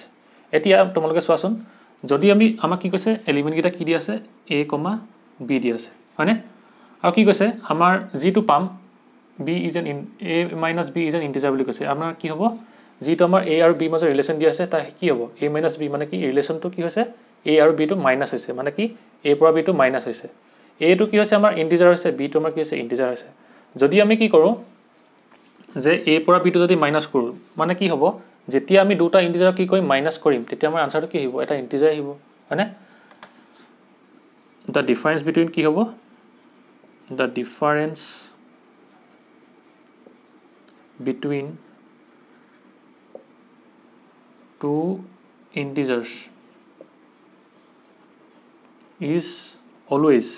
এতিয়া তোমালোকে চোৱাচোন যদি আমি আমাক কি কৈছে এলিমেন্ট কিটা কি দি আছে a, b দি আছে হয়নে আৰু কি কৈছে আমাৰ যিটো পাম b is an a minus b is an integer বুলি কৈছে আমাৰ কি হ'ব যিটো আমাৰ a আৰু b মাজৰ ৰিলেচন দি আছে তা কি হ'ব a minus b মানে কি ৰিলেচনটো কি হৈছে a আৰু b টো মাইনাস হৈছে মানে কি a পৰা b টো মাইনাস হৈছে a টো কি হৈছে আমাৰ ইন্টিজাৰ হৈছে b টো আমাৰ কি হৈছে ইন্টিজাৰ হৈছে যদি আমি কি কৰো যে a পৰা b টো যদি মাইনাস কৰো মানে কি হ'ব যেতিয়া আমি দুটা ইন্টিজাৰ কি কৰিম মাইনাস কৰিম তেতিয়া আমাৰ আনসাৰটো কি আহিব এটা ইন্টিজাৰ আহিব হয়নে the difference between কি হ'ব the difference between two integers is always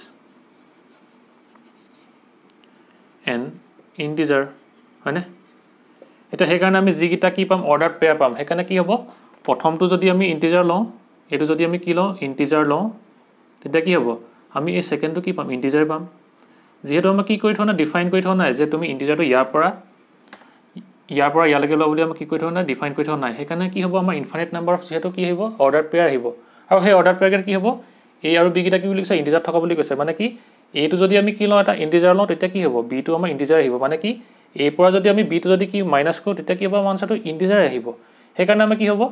an integer হয়নে এটা হেকাৰণে আমি যিকিটা কি পাম অৰ্ডাৰ পেয়াৰ পাম হেকাৰণে কি হ'ব প্ৰথমটো যদি আমি ইন্টিজাৰ লওঁ এটো যদি আমি কি লওঁ ইন্টিজাৰ লওঁ তেতিয়া কি হ'ব আমি এই সেকেন্ডটো কি পাম ইন্টিজাৰ পাম যেহেতু আমি কি কৰি থোৱা না ডিফাইন কৰি থোৱা নাই যে তুমি ইন্টিজাৰটো ইয়াৰ পৰা ইয়ালৈকে লোৱা বুলি আমি কি কৰি থোৱা নাই ডিফাইন কৰি থোৱা নাই হেকাৰণে কি হ'ব আমাৰ ইনফাইনাইট নাম্বাৰ যেহেতু কি আহিব অৰ্ডাৰ পেয়াৰ আহিব আৰু সেই অৰ্ডাৰ পেয়াৰ কি হ'ব a আৰু b কিটা কি বুলি কৈছে ইন্টিজাৰ থকা বুলি কৈছে মানে কি a টো যদি আমি কি লওঁ এটা ইন্টিজাৰ লওঁ তেতিয়া কি হ'ব b টো আমাৰ ইন্টিজাৰ আহিব মানে কি a পৰা যদি আমি b টো যদি কি মাইনাস কৰো তেতিয়া কি হ'ব আনসাৰটো ইন্টিজাৰ আহিব হেকাৰণে আমি কি হ'ব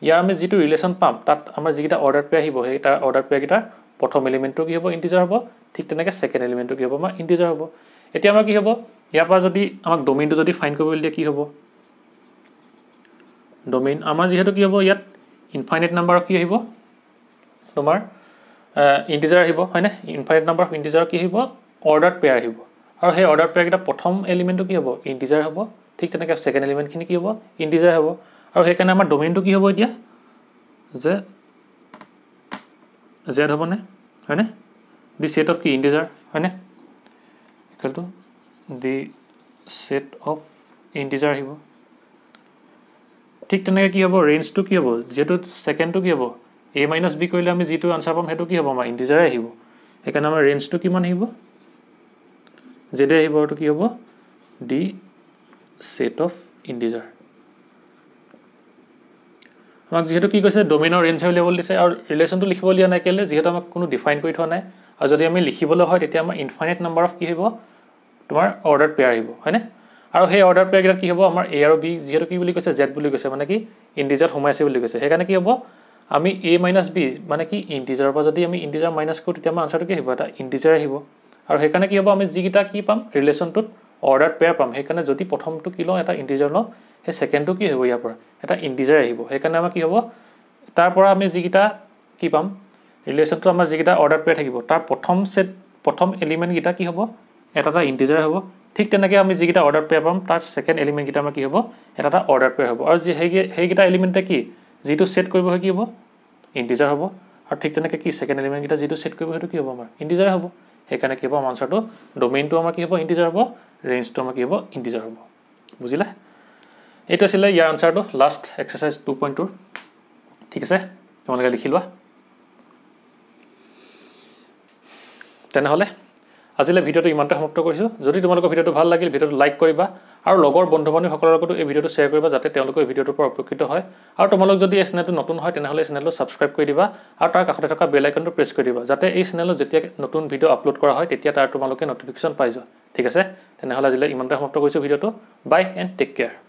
ইয়াৰ আমি যেটো ৰিলেচন পাম তাত আমাৰ যিকিটা অৰ্ডাৰ পেয়াৰ আহিব হেটা অৰ্ডাৰ পেয়াৰ কিটা প্ৰথম এলিমেন্টটো কি হ'ব ইন্টিজাৰ হ'ব ঠিক তেনেকৈ সেকেন্ড এলিমেন্টটো কি হ'ব আমাৰ ইন্টিজাৰ হ'ব এতিয়া আমাৰ কি হ'ব ইয়াৰ পৰা যদি আমাক ডোমেইনটো যদি ফাইন্ড কৰিবলৈ দিয়ে কি হ'ব ডোমেইন আমাৰ যেহেতু কি হ'ব ইয়াত ইনফাইনাইট নাম্বাৰ কি আহিব তোমাৰ ইন্টিজাৰ আহিব হয়নে ইনফাইনাইট নাম্বাৰ অফ ইন্টিজাৰ কি আহিব অৰ্ডাৰ পেয়াৰ আহিব আৰু সেই অৰ্ডাৰ পেয়াৰ কিটা প্ৰথম এলিমেন্টটো কি হ'ব ইন্টিজাৰ হ'ব ঠিক তেনেকৈ সেকেন্ড এলিমেন্ট খিনি কি হ'ব ইন্টিজাৰ হ'ব আৰু হেকাৰণে আমাৰ ডোমেইনটো কি হ'ব এতিয়া যে z হ'বনে হয়নে দি সেট অফ কি ইন্টিজাৰ হয়নে equal to the set of integer আহিব ঠিক তেনেকৈ কি হ'ব ৰেঞ্জটো কি হ'ব যেটো সেকেন্ডটো কি হ'ব a - b কৰিলে আমি যেটো আনসাৰ পাম হেটো কি হ'ব আমাৰ ইন্টিজাৰ আহিব হেকাৰণে আমাৰ ৰেঞ্জটো কিমান আহিব z আহিব আৰু কি হ'ব দি সেট অফ ইন্টিজাৰ আমাক যেহেতু কি কৈছে ডোমেইনৰ ৰেঞ্জ উলিয়াব দিছে আৰু ৰিলেচনটো লিখিব দিয়া নাই কেলে যেহেতু আমাক কোনো ডিফাইন কৰি থোৱা নাই আৰু যদি আমি লিখিবলৈ হয় তেতিয়া আমাৰ ইনফাইনাইট নাম্বাৰ অফ কি হ'ব তোমাৰ অৰ্ডাৰ পেয়াৰ আহিব হয়নে আৰু সেই অৰ্ডাৰ পেয়াৰ কিটা কি হ'ব আমাৰ a আৰু b যেহেতু কি বুলি কৈছে z বুলি কৈছে মানে কি ইন্টিজাৰ সোমাইছে বুলি কৈছে হেকাৰণে কি হ'ব আমি a - b মানে কি ইন্টিজাৰৰ পৰা যদি আমি ইন্টিজাৰ মাইনাস কৰো তেতিয়া আমাৰ আনসাৰটো কি আহিব এটা ইন্টিজাৰ আহিব আৰু হেকাৰণে কি হ'ব আমি যিকিটা কি পাম ৰিলেচনটোত অৰ্ডাৰ পেয়াৰ পাম হেকাৰণে যদি প্ৰথমটো কি লওঁ এটা ইন্টিজাৰ লওঁ হে সেকেন্ডটো কি হ'ব ইয়াৰ পৰা এটা ইন্টিজাৰ আহিব হেকাৰণে আমাৰ কি হ'ব তাৰ পৰা আমি যিকিটা কি পাম ৰিলেচনটো আমাৰ যিকিটা অৰ্ডাৰ পেয়াৰ থাকিব তাৰ প্ৰথম এলিমেণ্টকেইটা কি হ'ব এটা ইণ্টিজাৰ হ'ব ঠিক তেনেকৈ আমি যিকেইটা অৰ্ডাৰ পেয়াৰ পাম তাৰ ছেকেণ্ড এলিমেণ্টকেইটা আমাৰ কি হ'ব এটা অৰ্ডাৰ পেয়াৰ হ'ব আৰু সেইকেইটা এলিমেণ্টে কি যিটো ছেট কৰিব হয় কি হ'ব ইণ্টিজাৰ হ'ব আৰু ঠিক তেনেকৈ কি ছেকেণ্ড এলিমেণ্টকেইটা যিটো ছেট কৰিব সেইটো কি হ'ব আমাৰ ইণ্টিজাৰ হ'ব সেইকাৰণে কি হ'ব আমাৰ আনচাৰটো ডোমেইনটো আমাৰ কি হ'ব ইণ্টিজাৰ হ'ব ৰেঞ্জটো আমাৰ কি হ'ব ইণ্টিজাৰ হ'ব বুজিলা এইটো আছিলে ইয়াৰ আনচাৰটো লাষ্ট এক্সাৰচাইজ 2.2 ঠিক আছে তোমালোকে লিখি লোৱা তেনেহ'লে আজিলে ভিডিঅ'টো ইমানতে সমাপ্ত কৰিছোঁ যদি তোমালোকৰ ভিডিঅ'টো ভাল লাগিল ভিডিঅ'টো লাইক কৰিবা আৰু লগৰ বন্ধু বান্ধৱীসকলৰ লগতো এই ভিডিঅ'টো শ্বেয়াৰ কৰিবা যাতে তেওঁলোকে এই ভিডিঅ'টোৰ পৰা উপকৃত হয় আৰু তোমালোক যদি এই চেনেলটো নতুন হয় তেনেহ'লে এই চেনেলটো ছাবস্ক্ৰাইব কৰি দিবা আৰু তাৰ কাষতে থকা বেল আইকনটো প্ৰেছ কৰি দিবা যাতে এই চেনেলত যেতিয়া নতুন ভিডিঅ' আপলোড কৰা হয় তেতিয়া তাৰ তোমালোকে নটিফিকেশ্যন পাই যোৱা ঠিক আছে তেনেহ'লে আজিলে ইমানতে সমাপ্ত কৰিছোঁ ভিডিঅ'টো বাই এণ্ড টেক কেয়াৰ